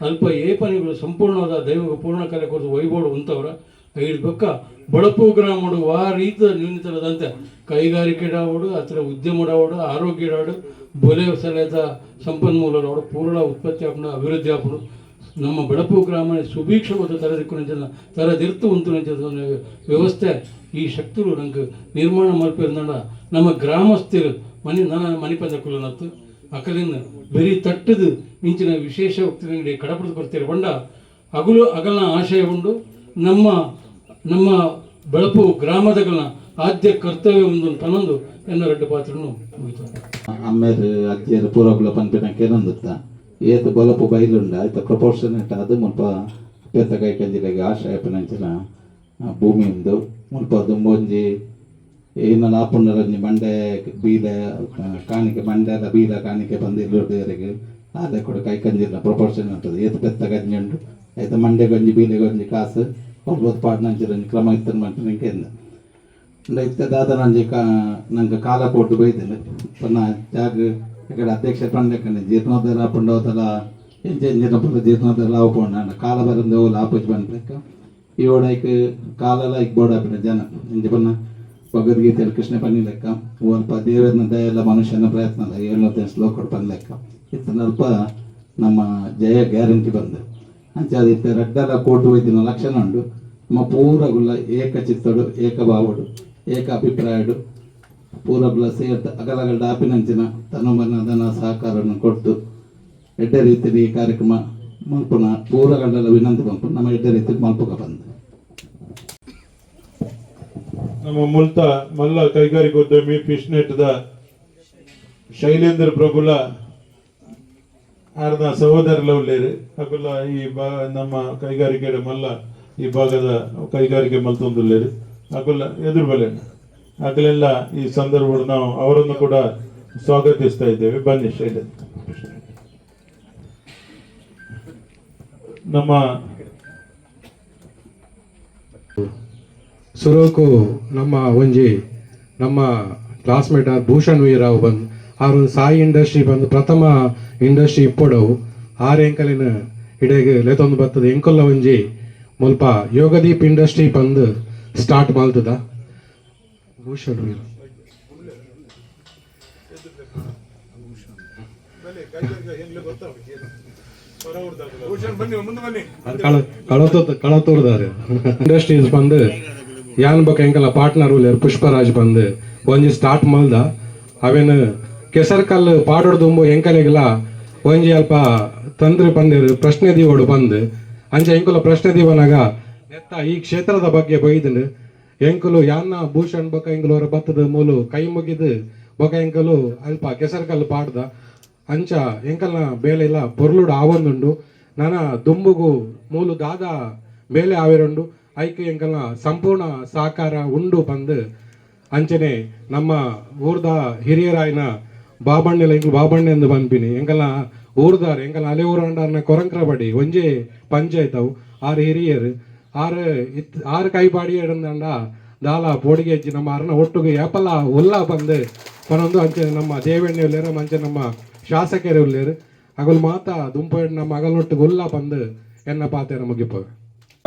ಅಲ್ಪ ಏಪನಿಗಳು ಸಂಪೂರ್ಣವಾದ ದೈವ ಪೂರ್ಣ ಕಾರ್ಯಕ್ರಮದ ವೈಭವ ಉಂಟವರ ಐದು ಪಕ್ಕ ಬಡಪು ಗ್ರಾಮಡು ಆ ರೀತಿಯ ನಿರ್ಣಿತರದಂತೆ ಕೈಗಾರಿಕೆಡಾವಡು ಅಥವಾ ಉದ್ಯಮಡಾವಡು ಆರೋಗ್ಯಡಾವಡು ಬೊಲೆ ಸಲಹದ ಸಂಪನ್ಮೂಲಡಾವಡು ಪೂರ್ಣ ಉತ್ಪತ್ತಿ ಹಾಕೊಂಡು ಅಭಿವೃದ್ಧಿ ಹಾಕೊಂಡು ನಮ್ಮ ಬಡಪು ಗ್ರಾಮ ಸುಭೀಕ್ಷವಾದ ತರದಿಕ್ಕು ತರದಿರ್ತು ಉಂಟು ವ್ಯವಸ್ಥೆ ಈ ಶಕ್ತಿಗಳು ನಂಗೆ ನಿರ್ಮಾಣ ಮಲ್ಪಿರ್ನಾಡ ನಮ್ಮ ಗ್ರಾಮಸ್ಥರು ನನ್ನ ಮಣಿಪಂದ ಕುಲನತ್ತು ಅಕಲಿನ ಬರೀ ತಟ್ಟದು ಇಂಚಿನ ವಿಶೇಷ ವ್ಯಕ್ತಿಗಳಿಗೆ ಕಡಪದ ಕೊಡ್ತೀರಿ ಬಂಡ ಅಗಲನ ಆಶಯ ಉಂಡು ನಮ್ಮ ಬೆಳಪು ಗ್ರಾಮದಗಳ ಆದ್ಯ ಕರ್ತವ್ಯ ಒಂದು ಪನ್ನೊಂದು ಎನ್ನ ರೆಡ್ಡು ಪಾತ್ರನು ಮುಗಿತಾರೆ. ಅಮ್ಮೇರು ಅಜ್ಜಿಯರು ಪೂರಗುಲ ಪನ್ಪಿನಕ್ಕೆ ಏನಂದುತ್ತ ಏತು ಬಲಪು ಬೈಲುಂಡ ಆಯ್ತು ಪ್ರಪೋರ್ಷನೇಟ್ ಅದು ಮುಲ್ಪ ಪೇತ ಕೈ ಕಂಜಿಲೆಗೆ ಆಶಯ ಪನಂಚಿನ ಭೂಮಿ ಉಂದು ಮುಲ್ಪ ದುಂಬೊಂಜಿ ಇನ್ನು ಲಾಪುಂಡರಂಜಿ ಮಂಡೆ ಬೀಲೆ ಕಾಣಿಕೆ ಮಂಡೆ ಬೀಲ ಕಾಣಿಕೆ ಬಂದು ಇಲ್ಲುರ್ದೇವರಿಗೆ ಅದೇ ಕೂಡ ಕೈ ಕಂಜಿನ ಪ್ರಪೋರ್ಷನ್ ಉಂಟದು ಏತು ಪೆತ್ತ ಗಂಜಿ ಉಂಡು ಆಯ್ತು ಮಂಡೆ ಗಂಜಿ ಬೀಲೆ ಗಂಜಿ ಕಾಸು ಕೊಡ್ಬೋದು ಪಾಡ್ನಂಚಿರಂಜಿ ಕ್ರಮ ಇತ್ತನ ಮಂಟನಕ್ಕೆ ಇತ್ತ ದಾದ ನಂಜಿ ನಂಗೆ ಕಾಲ ಕೊಟ್ಟು ಬೈದಿಲ್ಲ ಪನ್ನ ಜಾಗ ఇక్కడ అధ్యక్ష పండుగ జీర్ణోద్ధర పుండవతల ఎంచిన పుల్ల జీర్ణోద్ధర లావుపోండి అన్న కాల బరందో లాపొచ్చి పని లెక్క ఈవిడకి కాలాల ఇక్బోడాపిన జన ఇంటి పన్న భగవద్గీతలు కృష్ణ పని లెక్క ಸ್ವಲ್ಪ ದೇವರನ್ನ ದಯೆಲ್ಲ ಮನುಷ್ಯನ ಪ್ರಯತ್ನ ಅಲ್ಲ 7 ಶ್ಲೋಕ ಪನ್ ಲೆಕ್ಕ ಇತ್ತ ನಲ್ಪ ನಮ್ಮ ಜಯ ಗ್ಯಾರಂಟಿ ಬಂದು ಅಂಚಾದ ಇತ್ತ ರಡ್ಡಲ ಕೋಟು ವೈದ್ಯನ ಲಕ್ಷಣ ಉಂಡು ನಮ್ಮ ಪೂರಗುಲ್ಲ ಏಕಚಿತ್ತಡು ಏಕಭಾವಡು ಏಕ ಅಭಿಪ್ರಾಯಡು ಪೂರಬ್ಲ ಸೇರ್ತ ಅಗಲಗಳ ದಾಪಿನಂಚಿನ ತನುಮನದನ ಸಹಕಾರವನ್ನು ಕೊಟ್ಟು ಎಡ್ಡೆ ರೀತಿಯಲ್ಲಿ ಈ ಕಾರ್ಯಕ್ರಮ ಮಲ್ಪುನ ಪೂರಗಂಡಲ ವಿನಂತಿ ಮಲ್ಪು ನಮ್ಮ ಎಡ್ಡೆ ರೀತಿ ಮಲ್ಪುಗ ಬಂದು ನಮ್ಮ ಮುಲ್ತ ಮಲ್ಲ ಕೈಗಾರಿಕೋದ್ಯಮಿ ಫಿಶ್ನೆಟ್ದ ಶೈಲೇಂದ್ರ ಪ್ರಭುಲ ಆರ್ದ ಸಹೋದರಲ ಉಳ್ಳೇರು ಅಕುಲ ಈ ನಮ್ಮ ಕೈಗಾರಿಕೆ ಮಲ್ಲ ಈ ಭಾಗದ ಕೈಗಾರಿಕೆ ಮಲ್ತೊಂದುಳ್ಳೇರು ಅಕುಲ ಎದುರು ಬಲೆ ಆಗಲೆಲ್ಲ ಈ ಸಂದರ್ಭದಲ್ಲಿ ನಾವು ಅವರನ್ನು ಕೂಡ ಸ್ವಾಗತಿಸ್ತಾ ಇದ್ದೇವೆ. ಬನ್ನಿ ಶೈಲೇಂದ್ರ. ನಮ್ಮ ಸುರೋಕು ನಮ್ಮ ಒಂಜಿ ನಮ್ಮ ಕ್ಲಾಸ್ಮೇಟ್ ಭೂಷಣ್ ವೀರಾವ್ ಬಂದು ಅವರು ಸಾಯಿ ಇಂಡಸ್ಟ್ರಿ ಬಂದು ಪ್ರಥಮ ಇಂಡಸ್ಟ್ರಿ ಇಪ್ಪೊಡವು ಆರು ಎಂಕಲಿನ ಇಡೆಗೆ ಲೆತೊಂದು ಬರ್ತದೆ ಎಂಕೊಲ್ಲ ಒಂಜಿ ಮುಲ್ಪ ಯೋಗದೀಪ್ ಇಂಡಸ್ಟ್ರಿ ಬಂದು ಸ್ಟಾರ್ಟ್ ಮಾಡ್ತದ ಭೂಷಣ್ ವೀರ ಕಳತೂರ್ದಾರೆ ಇಂಡಸ್ಟ್ರೀಸ್ ಬಂದು ಯಾನ್ ಬಕ್ಕ ಎಂಕಲ್ಲ ಪಾರ್ಟ್ನರ್ ಉಳ್ಳೇರು ಪುಷ್ಪರಾಜ್ ಬಂದು ಒಂಜಿ ಸ್ಟಾರ್ಟ್ ಮಲ್ದ ಅವೇನು ಕೆಸರ್ಕಲ್ಲು ಪಾಡೋಡ್ದುಂಬು ಎಂಕಲೆಗೆಲ್ಲ ಒಂಜಿ ಅಲ್ಪ ತಂತ್ರಿ ಬಂದಿರು ಪ್ರಶ್ನೆ ದೀವೋಡು ಬಂದು ಅಂಚೆ ಎಂಕುಲ ಪ್ರಶ್ನೆ ದೀವನಾಗ ನೆತ್ತ ಈ ಕ್ಷೇತ್ರದ ಬಗ್ಗೆ ಬೈದನು ಎಂಕುಲು ಯಾನ್ನ ಭೂಷಣ್ ಬೊಕ ಎಂಕುಲು ಅವರ ಬತ್ತದ ಮೂಲು ಕೈ ಮುಗಿದು ಬೊಕ ಎಂಕಲು ಅಲ್ಪ ಕೆಸರ್ಕಲ್ಲು ಪಾಡ್ದ ಅಂಚ ಎಂಕಲ್ನ ಬೇಲೆ ಇಲ್ಲ ಪೊರ್ಲುಡು ಆವೊಂದುಂಡು ನಾನ ದುಂಬುಗು ಮೂಲು ದಾದ ಬೇಲೆ ಆವಿರುಂಡು ಐಕೆ ಎಂಕಲ್ನ ಸಂಪೂರ್ಣ ಸಹಕಾರ ಉಂಡು ಬಂದು ಅಂಚನೆ ನಮ್ಮ ಊರ್ದ ಹಿರಿಯರಾಯಿನ ಬಾಬಣ್ಣೆಲ್ಲ ಎಂಕಲು ಬಾಬಣ್ಣೆ ಎಂದು ಬಂದ್ಬಿನಿ ಎಂಕಲ್ನ ಊರ್ದಾರ್ ಎಂಕಲ್ನ ಅಲೆ ಊರಂಡಾರ್ನ ಕೊರಂಕ್ರಬಡಿ ಒಂಜೆ ಪಂಚಾಯತವು ಆರು ಹಿರಿಯರು ಆರು ಕೈಪಾಡಿ ಇಡಂದಂಡ ದಾಲ ಪೋಡಿಗೆ ಹಚ್ಚಿ ನಮ್ಮ ಅರ್ನ ಒಟ್ಟಿಗೆ ಏಪಲ್ಲ ಉಲ್ಲ ಬಂದು ಪನೊಂದು ಅಂಚೆ ನಮ್ಮ ದೇವಣ್ಣೆ ಉಳ್ಳೇರು ಮಂಚೆ ನಮ್ಮ ಶಾಸಕರೇ ಉಳ್ಳೇರು ಅಗಲು ಮಾತ ದುಂಪ ನಮ್ಮ ಅಗಲೊಟ್ಟಿಗೆ ಉಲ್ಲ ಬಂದು ಎನ್ನ ಪಾತೆರ ಮುಗಿಪ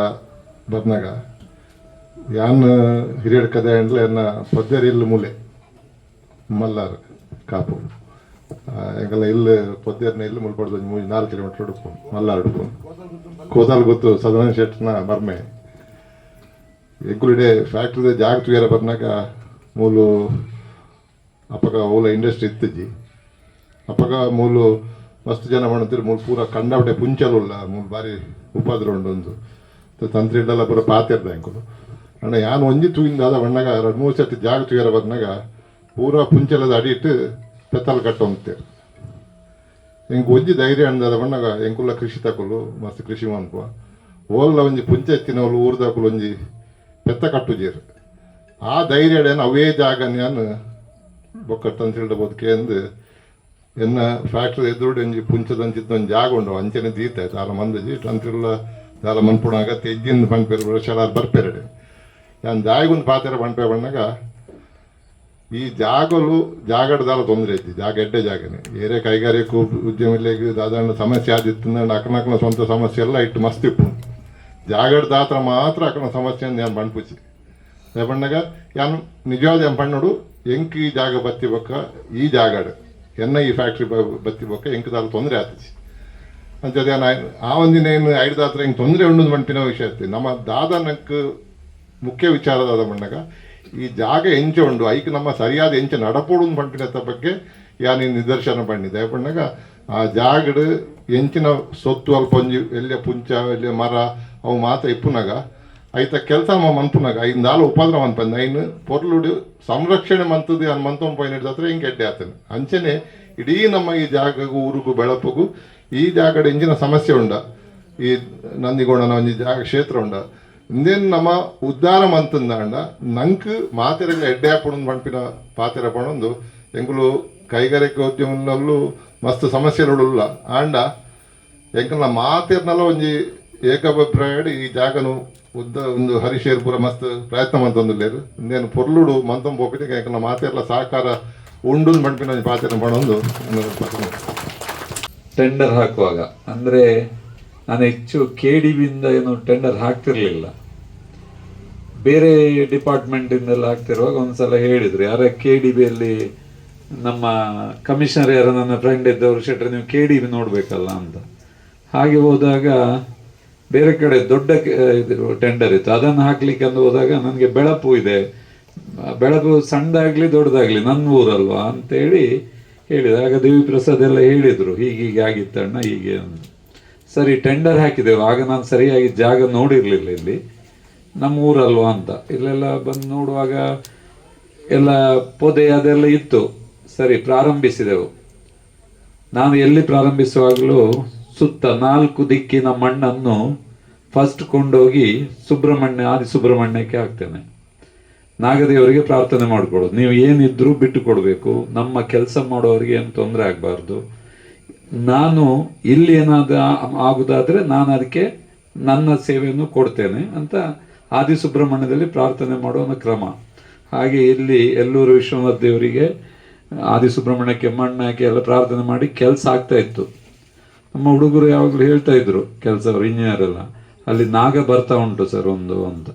ಬರ್ನಾಗ ಯಾನ್ ಹಿರಿಯಡ್ ಕದೆ ಅಂಡ್ಲೆ ಎನ್ನ ಪದ್ಯರ್ ಇಲ್ಲು ಮೂಲೆ ಮಲ್ಲಾರ್ ಕಾಪು ಎಂಕಲ್ಲ ಇಲ್ಲಿ ಪದ್ಯರ್ನ ಇಲ್ಲಿ ಮುಲ್ಪಡ್ದು 4 ಕಿಲೋಮೀಟರ್ ಹುಡುಕೊಂಡು ಮಲ್ಲಾರ್ ಹುಡುಕೊಂಡು ಕೋತಾಲ್ ಗೊತ್ತು ಸದನ ಶೆಟ್ನ ಬರ್ಮೆ ಎಂಕುಲಿಡೆ ಫ್ಯಾಕ್ಟ್ರಿದ ಜಾಗ ತುಯರ ಬರ್ನಾಗ ಮೂಲು ಅಪ್ಪಗ ಓಲ ಇಂಡಸ್ಟ್ರಿ ಇತ್ತಿಜ್ಜಿ ಅಪ್ಪಗ ಮೂಲು ಮಸ್ತ್ ಜನ ಮಾಡ್ತಿರು ಮೂಲು ಪೂರ ಕಂಡಾವಟೆ ಪುಂಚಲುಲ್ಲ ಮೂಲು ಬಾರಿ ಉಪದ್ರ ಉಂಡೊಂದು ತಂತ್ರಿ ಇಡ್ಡೆಲ್ಲ ಪೂರ ಪಾತಿರ್ದ ಎಂಕುಲು ಅಣ್ಣ ಯಾನು ಒಂಜಿ ತೂಯಿಂದಾದ ಬಣ್ಣಾಗ 2-3 ಸರ್ತಿ ಜಾಗ ತುಯರ ಬರ್ನಾಗ ಪೂರ ಪುಂಚಲದ ಅಡಿ ಇಟ್ಟು ಪೆತ್ತಲ್ ಕಟ್ಟೊಂತೀರು ಎಂಗೆ ಒಂಜಿ ಧೈರ್ಯ ಅಂದಾದ ಬಣ್ಣಾಗ ಎಂಕುಲ್ಲ ಕೃಷಿ ತಕೊಲು ಮಸ್ತ್ ಕೃಷಿ ಮನ್ಪುವ ಓಲ್ಲ ಒಂಜಿ ಪುಂಚ ಎತ್ತಿನವಳು ಊರ್ದಾಕುಲು ಒಂಜಿ ಪೆತ್ತ ಕಟ್ಟುಜೀರು ಆ ಧೈರ್ಯ ಅವೇ ಜಾಗ ನಾನು ಬೊಕ್ಕಟ್ಟಂತ ಬದುಕೆ ಅಂದು ಎನ್ನ ಫ್ಯಾಕ್ಟ್ರಿ ಎದುರುಡು ಒಂಜಿ ಪುಂಚದಂಚಿದ್ದ ಒಂದು ಜಾಗ ಉಂಡು ಅಂಚನೆ ದೀತಾಯ್ತು ಆಲ ಮಂದಜಿ ಅಂತಿಲ್ಲ ದಾಲ ಮನ್ಪುಣಾಗ ತೆಜ್ಜಿಂದು ಪಂಪೇರು ವರ್ಷಾರು ಬರ್ಪೇರಡೆ ನಾನು ಜಾಗೊಂದು ಪಾತ್ರ ಪಂಪೆ ಬಣ್ಣಾಗ ಈ ಜಾಗಲು ಜಾಗಡ ದಾಲ ತೊಂದರೆ ಐತಿ ಜಾಗ ಎಡ್ಡೆ ಜಾಗನೆ ಏರೇ ಕೈಗಾರಿಕೆ ಉದ್ಯಮಿಗಳಿಗೆ ದಾದಾಂಡ ಸಮಸ್ಯೆ ಆದಿತ್ತು ಅಕ್ಕನಕ್ಕನ ಸ್ವಂತ ಸಮಸ್ಯೆ ಎಲ್ಲ ಇಟ್ಟು ಮಸ್ತ್ ಇಪ್ಪು ಜಾಗಡ ದಾತ್ರ ಮಾತ್ರ ಅಕ್ಕನ ಸಮಸ್ಯೆ ನಾನು ಬಣ್ಪುಚಿ ಬಣ್ಣಾಗ ಯಾನು ನಿಜವಾದ ಪಣ್ಣೋಡು ಎಂಕ್ ಈ ಜಾಗ ಬತ್ತಿ ಬೊಕ್ಕ ಈ ಜಾಗಡ್ ಎನ್ನ ಈ ಫ್ಯಾಕ್ಟ್ರಿ ಬತ್ತಿ ಬೊಕ್ಕ ಎಂಕ್ ದಾಲ ತೊಂದರೆ ಆತಿಸಿ ಅಂಚದೆ ಆ ಒಂದಿನ ಏನು ಐದು ದಾತ್ರ ಹಿಂಗೆ ತೊಂದರೆ ಉಂಡು ಮಣ್ಪಿನ ವಿಷಯ ಐತಿ ನಮ್ಮ ದಾದ ನಂಗೆ ಮುಖ್ಯ ವಿಚಾರದಾದ ಬಣ್ಣಾಗ ಈ ಜಾಗ ಎಂಚ ಉಂಡು ಐಕ್ ನಮ್ಮ ಸರಿಯಾದ ಎಂಚ ನಡಪೋಡು ಪಂಪಿನತ್ತ ಬಗ್ಗೆ ಯಾನು ನಿದರ್ಶನ ಪಂಡಿದೆ ಪಣ್ಣಾಗ ಆ ಜಾಗಡ್ ಎಂಚಿನ ಸೊತ್ತು ಅಲ್ಪ ಒಂಜಿ ಎಲ್ಲೆ ಪುಂಚ ಎಲ್ಲೆ ಮರ ಅವು ಮಾತ್ರ ಇಪ್ಪುನಾಗ ಐತ ಕೆಲಸ ಮಂತುನಾಗ ಐದಾಲು ಉಪದ್ರ ಮನ್ಪಂದು ಐನು ಪೊರ್ಲುಡು ಸಂರಕ್ಷಣೆ ಮಂತದ್ದು ಅನ್ ಮಂತೊಂದು ಪೋಯಿನ ಹತ್ರ ಹಿಂಗೆ ಎಡ್ಡೆ ಆತನು ಅಂಚನೆ ಇಡೀ ನಮ್ಮ ಈ ಜಾಗಗೂ ಊರಿಗೂ ಬೆಳಪುಗೂ ಈ ಜಾಗದ ಎಂಜಿನ ಸಮಸ್ಯೆ ಉಂಡ ಈ ನಂದಿಗೋಣನ ಒಂಜಿ ಜಾಗ ಕ್ಷೇತ್ರ ಉಂಡ ಇಂದೇನು ನಮ್ಮ ಉದ್ಧಾರ ಮಂತಂದಾಂಡ ನಂಕ್ ಮಾತೆರೆಲ್ಲ ಎಡ್ಡೆ ಹಾಪುಡು ಪಂಪಿನ ಪಾತೆರ ಪಣೊಂದು ಎಂಕುಲು ಕೈಗಾರಿಕೋದ್ಯಮದಲ್ಲೂ ಮಸ್ತ್ ಸಮಸ್ಯೆಗಳುಲ್ಲ ಆಂಡ ಎಂಕಲ್ನ ಮಾತೆರ್ನೆಲ್ಲ ಒಂಜಿ ಏಕಾಭಿಪ್ರಾಯ ಈ ಜಾಗನು ಒಂದು ಹರಿಶೇರ್ಪುರ ಮಸ್ತ್ ಪ್ರಯತ್ನ ಮಂತೊಂದುಲ್ಲೇರು ಇಂದೇನು ಪೊರ್ಲುಡು ಮಂತೊಂದು ಪೋಪಿಗೆ ಎಂಕಲ್ನ ಮಾತೆರ್ಲ ಸಹಕಾರ ಉಂಡು ಪಂಪಿನ ಪಾತೆರ ಪಣೊಂದು ಟೆಂಡರ್ ಹಾಕುವಾಗ ಅಂದರೆ ನಾನು ಹೆಚ್ಚು KDB-ಯಿಂದ ಏನು ಟೆಂಡರ್ ಹಾಕ್ತಿರ್ಲಿಲ್ಲ, ಬೇರೆ ಡಿಪಾರ್ಟ್ಮೆಂಟಿಂದೆಲ್ಲ ಹಾಕ್ತಿರುವಾಗ ಒಂದ್ಸಲ ಹೇಳಿದ್ರು ಯಾರ KDB-ಯಲ್ಲಿ ನಮ್ಮ ಕಮಿಷನರ್ ಯಾರು ನನ್ನ ಫ್ರೆಂಡ್ ಇದ್ದವರು, ಶೆಟ್ರೆ ನೀವು KDB ನೋಡಬೇಕಲ್ಲ ಅಂತ. ಹಾಗೆ ಹೋದಾಗ ಬೇರೆ ಕಡೆ ದೊಡ್ಡ ಇದು ಟೆಂಡರ್ ಇತ್ತು, ಅದನ್ನು ಹಾಕ್ಲಿಕ್ಕೆ ಅಂತ ಹೋದಾಗ ನನಗೆ ಬೆಳಪು ಇದೆ, ಬೆಳಪು ಸಣ್ಣದಾಗಲಿ ದೊಡ್ಡದಾಗಲಿ ನನ್ನ ಊರಲ್ವಾ ಅಂತೇಳಿ ಹೇಳಿದೆ. ಆಗ ದೇವಿ ಪ್ರಸಾದ್ ಎಲ್ಲ ಹೇಳಿದರು ಹೀಗೀಗೆ ಆಗಿತ್ತಣ್ಣ ಹೀಗೆ ಅಂತ. ಸರಿ ಟೆಂಡರ್ ಹಾಕಿದೆವು. ಆಗ ನಾನು ಸರಿಯಾಗಿ ಜಾಗ ನೋಡಿರಲಿಲ್ಲ, ಇಲ್ಲಿ ನಮ್ಮ ಊರಲ್ವಾ ಅಂತ. ಇಲ್ಲೆಲ್ಲ ಬಂದು ನೋಡುವಾಗ ಎಲ್ಲ ಪೊದೆ ಅದೆಲ್ಲ ಇತ್ತು. ಸರಿ ಪ್ರಾರಂಭಿಸಿದೆವು. ನಾನು ಎಲ್ಲಿ ಪ್ರಾರಂಭಿಸುವಾಗಲೂ ಸುತ್ತ 4 ದಿಕ್ಕಿನ ಮಣ್ಣನ್ನು ಫಸ್ಟ್ ಕೊಂಡೋಗಿ ಆದಿ ಸುಬ್ರಹ್ಮಣ್ಯಕ್ಕೆ ಹಾಕ್ತೇನೆ. ನಾಗದೇವರಿಗೆ ಪ್ರಾರ್ಥನೆ ಮಾಡ್ಕೊಳ್ಳೋದು, ನೀವು ಏನಿದ್ರೂ ಬಿಟ್ಟು ಕೊಡಬೇಕು, ನಮ್ಮ ಕೆಲಸ ಮಾಡೋರಿಗೆ ಏನು ತೊಂದರೆ ಆಗಬಾರ್ದು, ನಾನು ಇಲ್ಲಿ ಏನಾದ ಆಗುದಾದರೆ ನಾನು ಅದಕ್ಕೆ ನನ್ನ ಸೇವೆಯನ್ನು ಕೊಡ್ತೇನೆ ಅಂತ ಆದಿ ಸುಬ್ರಹ್ಮಣ್ಯದಲ್ಲಿ ಪ್ರಾರ್ಥನೆ ಮಾಡುವ ಕ್ರಮ. ಹಾಗೆ ಇಲ್ಲಿ ಎಲ್ಲೂರು ವಿಶ್ವನಾಥ ದೇವರಿಗೆ ಆದಿ ಸುಬ್ರಹ್ಮಣ್ಯಕ್ಕೆ ಮಣ್ಣು ಹಾಕಿ ಎಲ್ಲ ಪ್ರಾರ್ಥನೆ ಮಾಡಿ ಕೆಲಸ ಆಗ್ತಾ ಇತ್ತು. ನಮ್ಮ ಹುಡುಗರು ಯಾವಾಗಲೂ ಹೇಳ್ತಾ ಇದ್ರು, ಕೆಲಸವರು ಇಂಜಿನಿಯರ್ ಎಲ್ಲ, ಅಲ್ಲಿ ನಾಗ ಬರ್ತಾ ಉಂಟು ಸರ್ ಒಂದು ಅಂತ.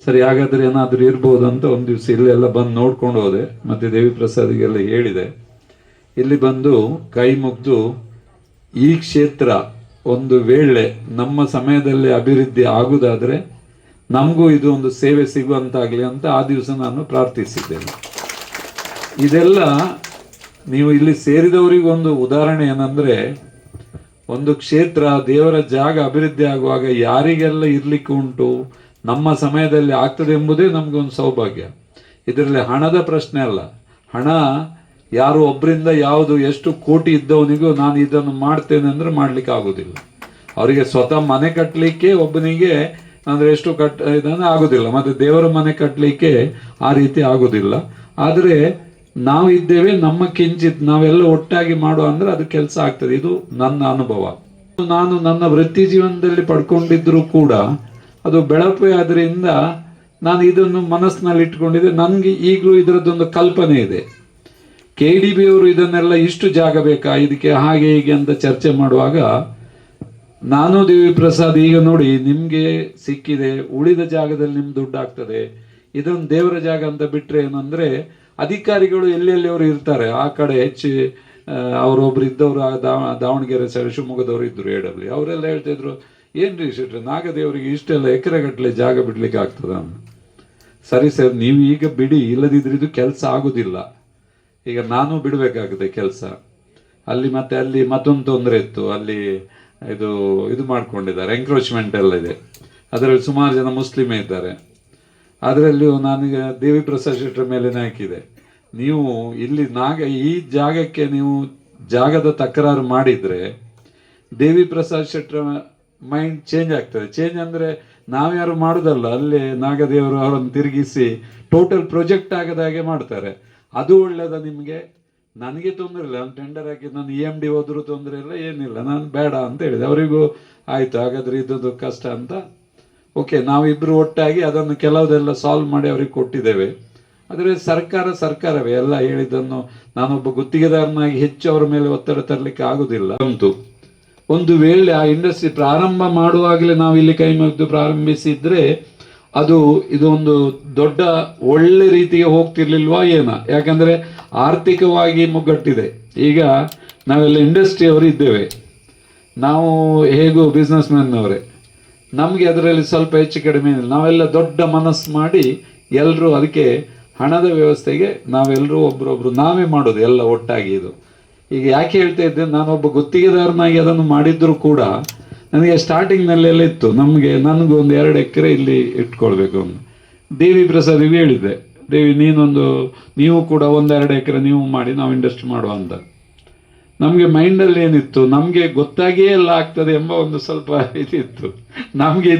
ಸರಿ ಹಾಗಾದ್ರೆ ಏನಾದರೂ ಇರ್ಬೋದು ಅಂತ ಒಂದು ದಿವಸ ಇಲ್ಲೆಲ್ಲ ಬಂದು ನೋಡ್ಕೊಂಡು ಹೋದೆ. ಮತ್ತೆ ದೇವಿ ಪ್ರಸಾದಿಗೆಲ್ಲ ಹೇಳಿದೆ. ಇಲ್ಲಿ ಬಂದು ಕೈ ಮುಗ್ದು ಈ ಕ್ಷೇತ್ರ ಒಂದು ವೇಳೆ ನಮ್ಮ ಸಮಯದಲ್ಲಿ ಅಭಿವೃದ್ಧಿ ಆಗುವುದಾದರೆ ನಮಗೂ ಇದು ಒಂದು ಸೇವೆ ಸಿಗುವಂತಾಗಲಿ ಅಂತ ಆ ದಿವಸ ನಾನು ಪ್ರಾರ್ಥಿಸಿದ್ದೇನೆ. ಇದೆಲ್ಲ ನೀವು ಇಲ್ಲಿ ಸೇರಿದವರಿಗೊಂದು ಉದಾಹರಣೆ ಏನಂದರೆ, ಒಂದು ಕ್ಷೇತ್ರ ದೇವರ ಜಾಗ ಅಭಿವೃದ್ಧಿ ಆಗುವಾಗ ಯಾರಿಗೆಲ್ಲ ಇರಲಿಕ್ಕೆ ಉಂಟು, ನಮ್ಮ ಸಮಯದಲ್ಲಿ ಆಗ್ತದೆ ಎಂಬುದೇ ನಮಗೊಂದು ಸೌಭಾಗ್ಯ. ಇದರಲ್ಲಿ ಹಣದ ಪ್ರಶ್ನೆ ಅಲ್ಲ. ಹಣ ಯಾರು ಒಬ್ಬರಿಂದ ಯಾವುದು ಎಷ್ಟು ಕೋಟಿ ಇದ್ದವನಿಗೂ ನಾನು ಇದನ್ನು ಮಾಡ್ತೇನೆ ಅಂದರೆ ಮಾಡ್ಲಿಕ್ಕೆ ಆಗೋದಿಲ್ಲ. ಅವರಿಗೆ ಸ್ವತಃ ಮನೆ ಕಟ್ಟಲಿಕ್ಕೆ ಒಬ್ಬನಿಗೆ ಅಂದರೆ ಎಷ್ಟು ಇದನ್ನು ಆಗೋದಿಲ್ಲ, ಮತ್ತು ದೇವರ ಮನೆ ಕಟ್ಟಲಿಕ್ಕೆ ಆ ರೀತಿ ಆಗೋದಿಲ್ಲ. ಆದರೆ ನಾವು ಇದ್ದೇವೆ, ನಮ್ಮ ಕಿಂಚಿತ್ ನಾವೆಲ್ಲ ಒಟ್ಟಾಗಿ ಮಾಡುವ ಅಂದರೆ ಅದು ಕೆಲಸ ಆಗ್ತದೆ. ಇದು ನನ್ನ ಅನುಭವ. ನಾನು ನನ್ನ ವೃತ್ತಿ ಜೀವನದಲ್ಲಿ ಪಡ್ಕೊಂಡಿದ್ದರೂ ಕೂಡ ಅದು ಬೆಳಪು ಆದ್ರಿಂದ ನಾನು ಇದನ್ನು ಮನಸ್ಸಿನಲ್ಲಿ ಇಟ್ಕೊಂಡಿದ್ದೆ. ನನಗೆ ಈಗಲೂ ಇದರದ್ದೊಂದು ಕಲ್ಪನೆ ಇದೆ. KDB ಅವರು ಇದನ್ನೆಲ್ಲ ಇಷ್ಟು ಜಾಗ ಬೇಕಾ ಇದಕ್ಕೆ ಹಾಗೆ ಹೀಗೆ ಅಂತ ಚರ್ಚೆ ಮಾಡುವಾಗ ನಾನು ದೇವಿ ಪ್ರಸಾದ್ ಈಗ ನೋಡಿ ನಿಮಗೆ ಸಿಕ್ಕಿದೆ, ಉಳಿದ ಜಾಗದಲ್ಲಿ ನಿಮ್ಗೆ ದುಡ್ಡು ಆಗ್ತದೆ, ಇದೊಂದು ದೇವರ ಜಾಗ ಅಂತ ಬಿಟ್ಟರೆ ಏನಂದರೆ ಅಧಿಕಾರಿಗಳು ಎಲ್ಲೆಲ್ಲಿ ಅವರು ಇರ್ತಾರೆ ಆ ಕಡೆ ಹೆಚ್ಚು ಅವರೊಬ್ರು ಇದ್ದವರು ದಾವಣಗೆರೆ ಸೈಡ್ ಶಿವಮೊಗ್ಗದವರು ಇದ್ದರು AW, ಅವರೆಲ್ಲ ಹೇಳ್ತಿದ್ರು ಏನ್ರಿ ಶೆಟ್ರೆ ನಾಗದೇವರಿಗೆ ಇಷ್ಟೆಲ್ಲ ಎಕರೆಗಟ್ಟಲೆ ಜಾಗ ಬಿಡ್ಲಿಕ್ಕೆ ಆಗ್ತದ. ಸರಿ ಸರ್ ನೀವು ಈಗ ಬಿಡಿ, ಇಲ್ಲದಿದ್ರೆ ಇದು ಕೆಲಸ ಆಗುದಿಲ್ಲ. ಈಗ ನಾನು ಬಿಡಬೇಕಾಗಿದೆ ಕೆಲಸ. ಅಲ್ಲಿ ಮತ್ತೊಂದು ತೊಂದರೆ ಇತ್ತು, ಅಲ್ಲಿ ಇದು ಮಾಡ್ಕೊಂಡಿದ್ದಾರೆ, ಎಂಕ್ರೋಚ್ಮೆಂಟ್ ಎಲ್ಲ ಇದೆ. ಅದರಲ್ಲಿ ಸುಮಾರು ಜನ ಮುಸ್ಲಿಮೇ ಇದ್ದಾರೆ. ಅದರಲ್ಲಿಯೂ ನನಗೆ ದೇವಿ ಪ್ರಸಾದ್ ಶೆಟ್ಟರ ಮೇಲೇನೆ ಹಾಕಿದೆ, ನೀವು ಇಲ್ಲಿ ಈ ಜಾಗಕ್ಕೆ ನೀವು ಜಾಗದ ತಕರಾರು ಮಾಡಿದರೆ ದೇವಿ ಪ್ರಸಾದ್ ಶೆಟ್ಟರ ಮೈಂಡ್ ಚೇಂಜ್ ಆಗ್ತದೆ. ಚೇಂಜ್ ಅಂದರೆ ನಾವ್ಯಾರು ಮಾಡೋದಲ್ಲ, ಅಲ್ಲೇ ನಾಗದೇವರು ಅವರನ್ನು ತಿರುಗಿಸಿ ಟೋಟಲ್ ಪ್ರೊಜೆಕ್ಟ್ ಆಗದ ಹಾಗೆ ಮಾಡ್ತಾರೆ. ಅದು ಒಳ್ಳೇದ ನಿಮಗೆ? ನನಗೆ ತೊಂದರೆ ಇಲ್ಲ, ನಾನು ಟೆಂಡರ್ ಹಾಕಿ ನಾನು EMD ಹೋದ್ರೂ ತೊಂದರೆ ಇಲ್ಲ, ಏನಿಲ್ಲ, ನಾನು ಬೇಡ ಅಂತ ಹೇಳಿದೆ. ಅವರಿಗೂ ಆಯಿತು ಹಾಗಾದರೆ ಇದ್ದದ್ದು ಕಷ್ಟ ಅಂತ. ಓಕೆ, ನಾವಿಬ್ಬರು ಒಟ್ಟಾಗಿ ಅದನ್ನು ಕೆಲವುದೆಲ್ಲ ಸಾಲ್ವ್ ಮಾಡಿ ಅವ್ರಿಗೆ ಕೊಟ್ಟಿದ್ದೇವೆ. ಆದರೆ ಸರ್ಕಾರವೇ ಎಲ್ಲ ಹೇಳಿದ್ದನ್ನು ನಾನೊಬ್ಬ ಗುತ್ತಿಗೆದಾರನಾಗಿ ಹೆಚ್ಚು ಅವರ ಮೇಲೆ ಒತ್ತಡ ತರಲಿಕ್ಕೆ ಆಗುದಿಲ್ಲ. ಅಂತೂ ಒಂದು ವೇಳೆ ಆ ಇಂಡಸ್ಟ್ರಿ ಪ್ರಾರಂಭ ಮಾಡುವಾಗಲೇ ನಾವು ಇಲ್ಲಿ ಕೈ ಮುಗಿದು ಪ್ರಾರಂಭಿಸಿದ್ರೆ ಇದೊಂದು ದೊಡ್ಡ ಒಳ್ಳೆ ರೀತಿಗೆ ಹೋಗ್ತಿರ್ಲಿಲ್ವಾ ಏನೋ. ಯಾಕಂದರೆ ಆರ್ಥಿಕವಾಗಿ ಮುಗ್ಗಟ್ಟಿದೆ. ಈಗ ನಾವೆಲ್ಲ ಇಂಡಸ್ಟ್ರಿಯವರು ಇದ್ದೇವೆ, ನಾವು ಹೇಗೂ ಬಿಸ್ನೆಸ್ ಮ್ಯಾನ್ನವರೇ, ನಮಗೆ ಅದರಲ್ಲಿ ಸ್ವಲ್ಪ ಹೆಚ್ಚು ಕಡಿಮೆ ಇಲ್ಲ. ನಾವೆಲ್ಲ ದೊಡ್ಡ ಮನಸ್ಸು ಮಾಡಿ ಎಲ್ಲರೂ ಅದಕ್ಕೆ ಹಣದ ವ್ಯವಸ್ಥೆಗೆ ನಾವೆಲ್ಲರೂ ಒಬ್ರೊಬ್ರು ನಾವೇ ಮಾಡೋದು ಎಲ್ಲ ಒಟ್ಟಾಗಿ. ಇದು ಈಗ ಯಾಕೆ ಹೇಳ್ತಾ ಇದ್ದೆ, ನಾನೊಬ್ಬ ಗುತ್ತಿಗೆದಾರನಾಗಿ ಅದನ್ನು ಮಾಡಿದ್ರೂ ಕೂಡ ನನಗೆ ಸ್ಟಾರ್ಟಿಂಗ್ನಲ್ಲೆಲ್ಲ ಇತ್ತು, ನನಗೂ ಒಂದು 2 ಎಕರೆ ಇಲ್ಲಿ ಇಟ್ಕೊಳ್ಬೇಕು ಅಂತ. ದೇವಿ ಪ್ರಸಾದಿಗೆ ಹೇಳಿದ್ದೆ, ದೇವಿ ನೀವು ಕೂಡ 1-2 ಎಕರೆ ನೀವು ಮಾಡಿ ನಾವು ಇಂಡಸ್ಟ್ರಿ ಮಾಡುವ ಅಂತ. ನಮಗೆ ಮೈಂಡಲ್ಲಿ ಏನಿತ್ತು, ನಮಗೆ ಗೊತ್ತಾಗಿಯೇ ಎಲ್ಲ ಆಗ್ತದೆ ಎಂಬ ಒಂದು ಸ್ವಲ್ಪ ಇದಿತ್ತು. ನಮಗೆ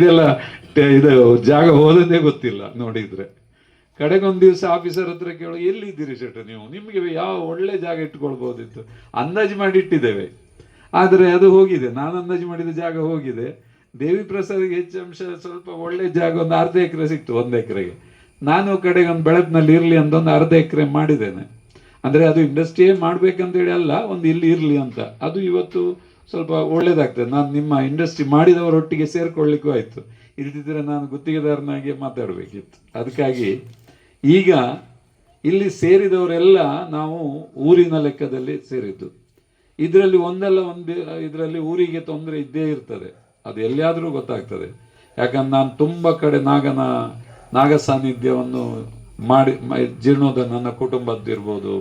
ಇದು ಜಾಗ ಹೋದದೇ ಗೊತ್ತಿಲ್ಲ ನೋಡಿದರೆ. ಕಡೆಗೊಂದು ದಿವಸ ಆಫೀಸರ್ ಹತ್ರ ಕೇಳೋ, ಎಲ್ಲಿದ್ದೀರಿ ಶೆಟ್ಟ ನೀವು, ನಿಮಗೆ ಯಾವ ಒಳ್ಳೆ ಜಾಗ ಇಟ್ಕೊಳ್ಬೋದಿತ್ತು, ಅಂದಾಜು ಮಾಡಿ ಇಟ್ಟಿದ್ದೇವೆ, ಆದರೆ ಅದು ಹೋಗಿದೆ. ನಾನು ಅಂದಾಜು ಮಾಡಿದ ಜಾಗ ಹೋಗಿದೆ. ದೇವಿ ಪ್ರಸಾದ್ಗೆ ಹೆಚ್ಚು ಅಂಶ ಸ್ವಲ್ಪ ಒಳ್ಳೆ ಜಾಗ ಒಂದು 1/2 ಎಕರೆ ಸಿಕ್ತು 1 ಎಕರೆಗೆ. ನಾನು ಕಡೆಗೆ ಒಂದು ಬೆಳಪಿನಲ್ಲಿ ಇರಲಿ ಅಂತ ಒಂದು 1/2 ಎಕರೆ ಮಾಡಿದ್ದೇನೆ. ಅಂದರೆ ಅದು ಇಂಡಸ್ಟ್ರಿಯೇ ಮಾಡಬೇಕಂತೇಳಿ ಅಲ್ಲ, ಒಂದು ಇಲ್ಲಿ ಇರಲಿ ಅಂತ. ಅದು ಇವತ್ತು ಸ್ವಲ್ಪ ಒಳ್ಳೇದಾಗ್ತದೆ. ನಾನು ನಿಮ್ಮ ಇಂಡಸ್ಟ್ರಿ ಮಾಡಿದವರೊಟ್ಟಿಗೆ ಸೇರ್ಕೊಳ್ಳಿಕ್ಕೂ ಆಯಿತು. ಇಲ್ದಿದ್ರೆ ನಾನು ಗುತ್ತಿಗೆದಾರನಾಗಿ ಮಾತಾಡಬೇಕಿತ್ತು. ಅದಕ್ಕಾಗಿ ಈಗ ಇಲ್ಲಿ ಸೇರಿದವರೆಲ್ಲ ನಾವು ಊರಿನ ಲೆಕ್ಕದಲ್ಲಿ ಸೇರಿದ್ದು. ಇದರಲ್ಲಿ ಇದರಲ್ಲಿ ಊರಿಗೆ ತೊಂದರೆ ಇದ್ದೇ ಇರ್ತದೆ, ಅದು ಎಲ್ಲಿಯಾದರೂ ಗೊತ್ತಾಗ್ತದೆ. ಯಾಕಂದ್ರೆ ನಾನು ತುಂಬ ಕಡೆ ನಾಗ ಸಾನ್ನಿಧ್ಯವನ್ನು ಮಾಡಿ ಜೀರ್ಣೋದ ನನ್ನ ಕುಟುಂಬದ್ದಿರ್ಬೋದು,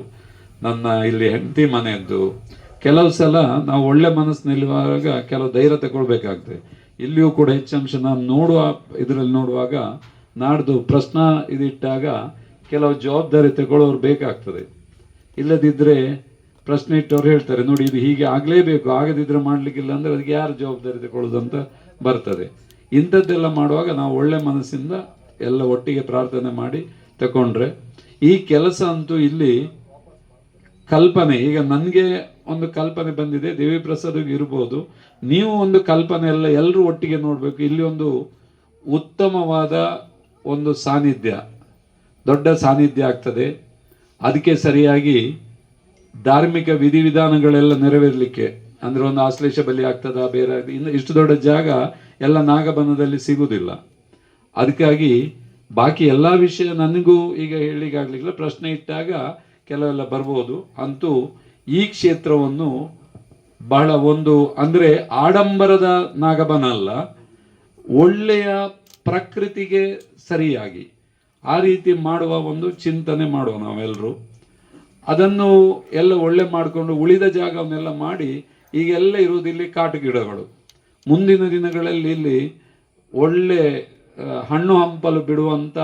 ನನ್ನ ಇಲ್ಲಿ ಹೆಂಡತಿ ಮನೆಯದ್ದು. ಕೆಲವು ಸಲ ನಾವು ಒಳ್ಳೆ ಮನಸ್ಸಿನಲ್ಲಿರುವಾಗ ಕೆಲವು ಧೈರ್ಯ ತಗೊಳ್ಬೇಕಾಗ್ತದೆ. ಇಲ್ಲಿಯೂ ಕೂಡ ಹೆಚ್ಚಂಶ ನಾನು ಇದರಲ್ಲಿ ನೋಡುವಾಗ ನಾಡ್ದು ಪ್ರಶ್ನ ಇದಿಟ್ಟಾಗ ಕೆಲವು ಜವಾಬ್ದಾರಿ ತಗೊಳ್ಳೋರು ಬೇಕಾಗ್ತದೆ. ಇಲ್ಲದಿದ್ದರೆ ಪ್ರಶ್ನೆ ಇಟ್ಟವ್ರು ಹೇಳ್ತಾರೆ, ನೋಡಿ ಇದು ಹೀಗೆ ಆಗಲೇಬೇಕು, ಆಗದಿದ್ದರೆ ಮಾಡಲಿಕ್ಕಿಲ್ಲ ಅಂದರೆ ಅದಕ್ಕೆ ಯಾರು ಜವಾಬ್ದಾರಿ ತಗೊಳ್ಳೋದು ಅಂತ ಬರ್ತದೆ. ಇಂಥದ್ದೆಲ್ಲ ಮಾಡುವಾಗ ನಾವು ಒಳ್ಳೆ ಮನಸ್ಸಿಂದ ಎಲ್ಲ ಒಟ್ಟಿಗೆ ಪ್ರಾರ್ಥನೆ ಮಾಡಿ ತಗೊಂಡ್ರೆ ಈ ಕೆಲಸ ಅಂತೂ ಇಲ್ಲಿ ಕಲ್ಪನೆ. ಈಗ ನನಗೆ ಒಂದು ಕಲ್ಪನೆ ಬಂದಿದೆ, ದೇವಿ ಪ್ರಸಾದ್ಗೆ ಇರ್ಬೋದು, ನೀವು ಒಂದು ಕಲ್ಪನೆ ಎಲ್ಲರೂ ಒಟ್ಟಿಗೆ ನೋಡಬೇಕು. ಇಲ್ಲಿ ಒಂದು ಉತ್ತಮವಾದ ಒಂದು ಸಾನ್ನಿಧ್ಯ, ದೊಡ್ಡ ಸಾನ್ನಿಧ್ಯ ಆಗ್ತದೆ. ಅದಕ್ಕೆ ಸರಿಯಾಗಿ ಧಾರ್ಮಿಕ ವಿಧಿವಿಧಾನಗಳೆಲ್ಲ ನೆರವೇರಲಿಕ್ಕೆ, ಅಂದರೆ ಒಂದು ಆಶ್ಲೇಷ ಬಲಿ ಆಗ್ತದ, ಬೇರೆ ಇನ್ನು ಇಷ್ಟು ದೊಡ್ಡ ಜಾಗ ಎಲ್ಲ ನಾಗಬನದಲ್ಲಿ ಸಿಗುವುದಿಲ್ಲ. ಅದಕ್ಕಾಗಿ ಬಾಕಿ ಎಲ್ಲ ವಿಷಯ ನನಗೂ ಈಗ ಹೇಳಿಗಾಗಲಿಲ್ಲ, ಪ್ರಶ್ನೆ ಇಟ್ಟಾಗ ಕೆಲವೆಲ್ಲ ಬರ್ಬೋದು. ಅಂತೂ ಈ ಕ್ಷೇತ್ರವನ್ನು ಬಹಳ ಒಂದು ಅಂದರೆ ಆಡಂಬರದ ನಾಗಬನ ಅಲ್ಲ, ಒಳ್ಳೆಯ ಪ್ರಕೃತಿಗೆ ಸರಿಯಾಗಿ ಆ ರೀತಿ ಮಾಡುವ ಒಂದು ಚಿಂತನೆ ಮಾಡುವ ನಾವೆಲ್ಲರೂ. ಅದನ್ನು ಎಲ್ಲ ಒಳ್ಳೆ ಮಾಡಿಕೊಂಡು ಉಳಿದ ಜಾಗವನ್ನೆಲ್ಲ ಮಾಡಿ ಈಗೆಲ್ಲ ಇರುವುದಿಲ್ಲಿ ಕಾಟು ಗಿಡಗಳು. ಮುಂದಿನ ದಿನಗಳಲ್ಲಿ ಇಲ್ಲಿ ಒಳ್ಳೆ ಹಣ್ಣು ಹಂಪಲು ಬಿಡುವಂಥ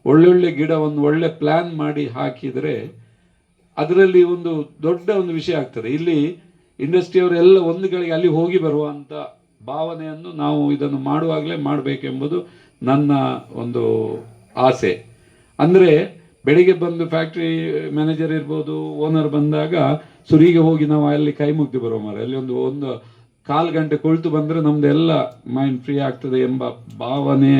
ಒಳ್ಳೊಳ್ಳೆ ಗಿಡವನ್ನು ಒಳ್ಳೆ ಪ್ಲ್ಯಾನ್ ಮಾಡಿ ಹಾಕಿದರೆ ಅದರಲ್ಲಿ ಒಂದು ದೊಡ್ಡ ಒಂದು ವಿಷಯ ಆಗ್ತದೆ. ಇಲ್ಲಿ ಇಂಡಸ್ಟ್ರಿಯವರೆಲ್ಲ ಒಂದು ಗಳಿಗೆ ಅಲ್ಲಿ ಹೋಗಿ ಬರುವಂಥ ಭಾವನೆಯನ್ನು ನಾವು ಇದನ್ನು ಮಾಡುವಾಗಲೇ ಮಾಡಬೇಕೆಂಬುದು ನನ್ನ ಒಂದು ಆಸೆ. ಅಂದರೆ ಬೆಳಿಗ್ಗೆ ಬಂದು ಫ್ಯಾಕ್ಟ್ರಿ ಮ್ಯಾನೇಜರ್ ಇರ್ಬೋದು, ಓನರ್ ಬಂದಾಗ ಸುರಿಗೆ ಹೋಗಿ ನಾವು ಅಲ್ಲಿ ಕೈ ಮುಗ್ದು ಬರೋ ಮಾರೆ, ಅಲ್ಲಿ ಒಂದು 1-1/4 ಗಂಟೆ ಕುಳಿತು ಬಂದರೆ ನಮ್ಮದೆಲ್ಲ ಮೈಂಡ್ ಫ್ರೀ ಆಗ್ತದೆ ಎಂಬ ಭಾವನೆ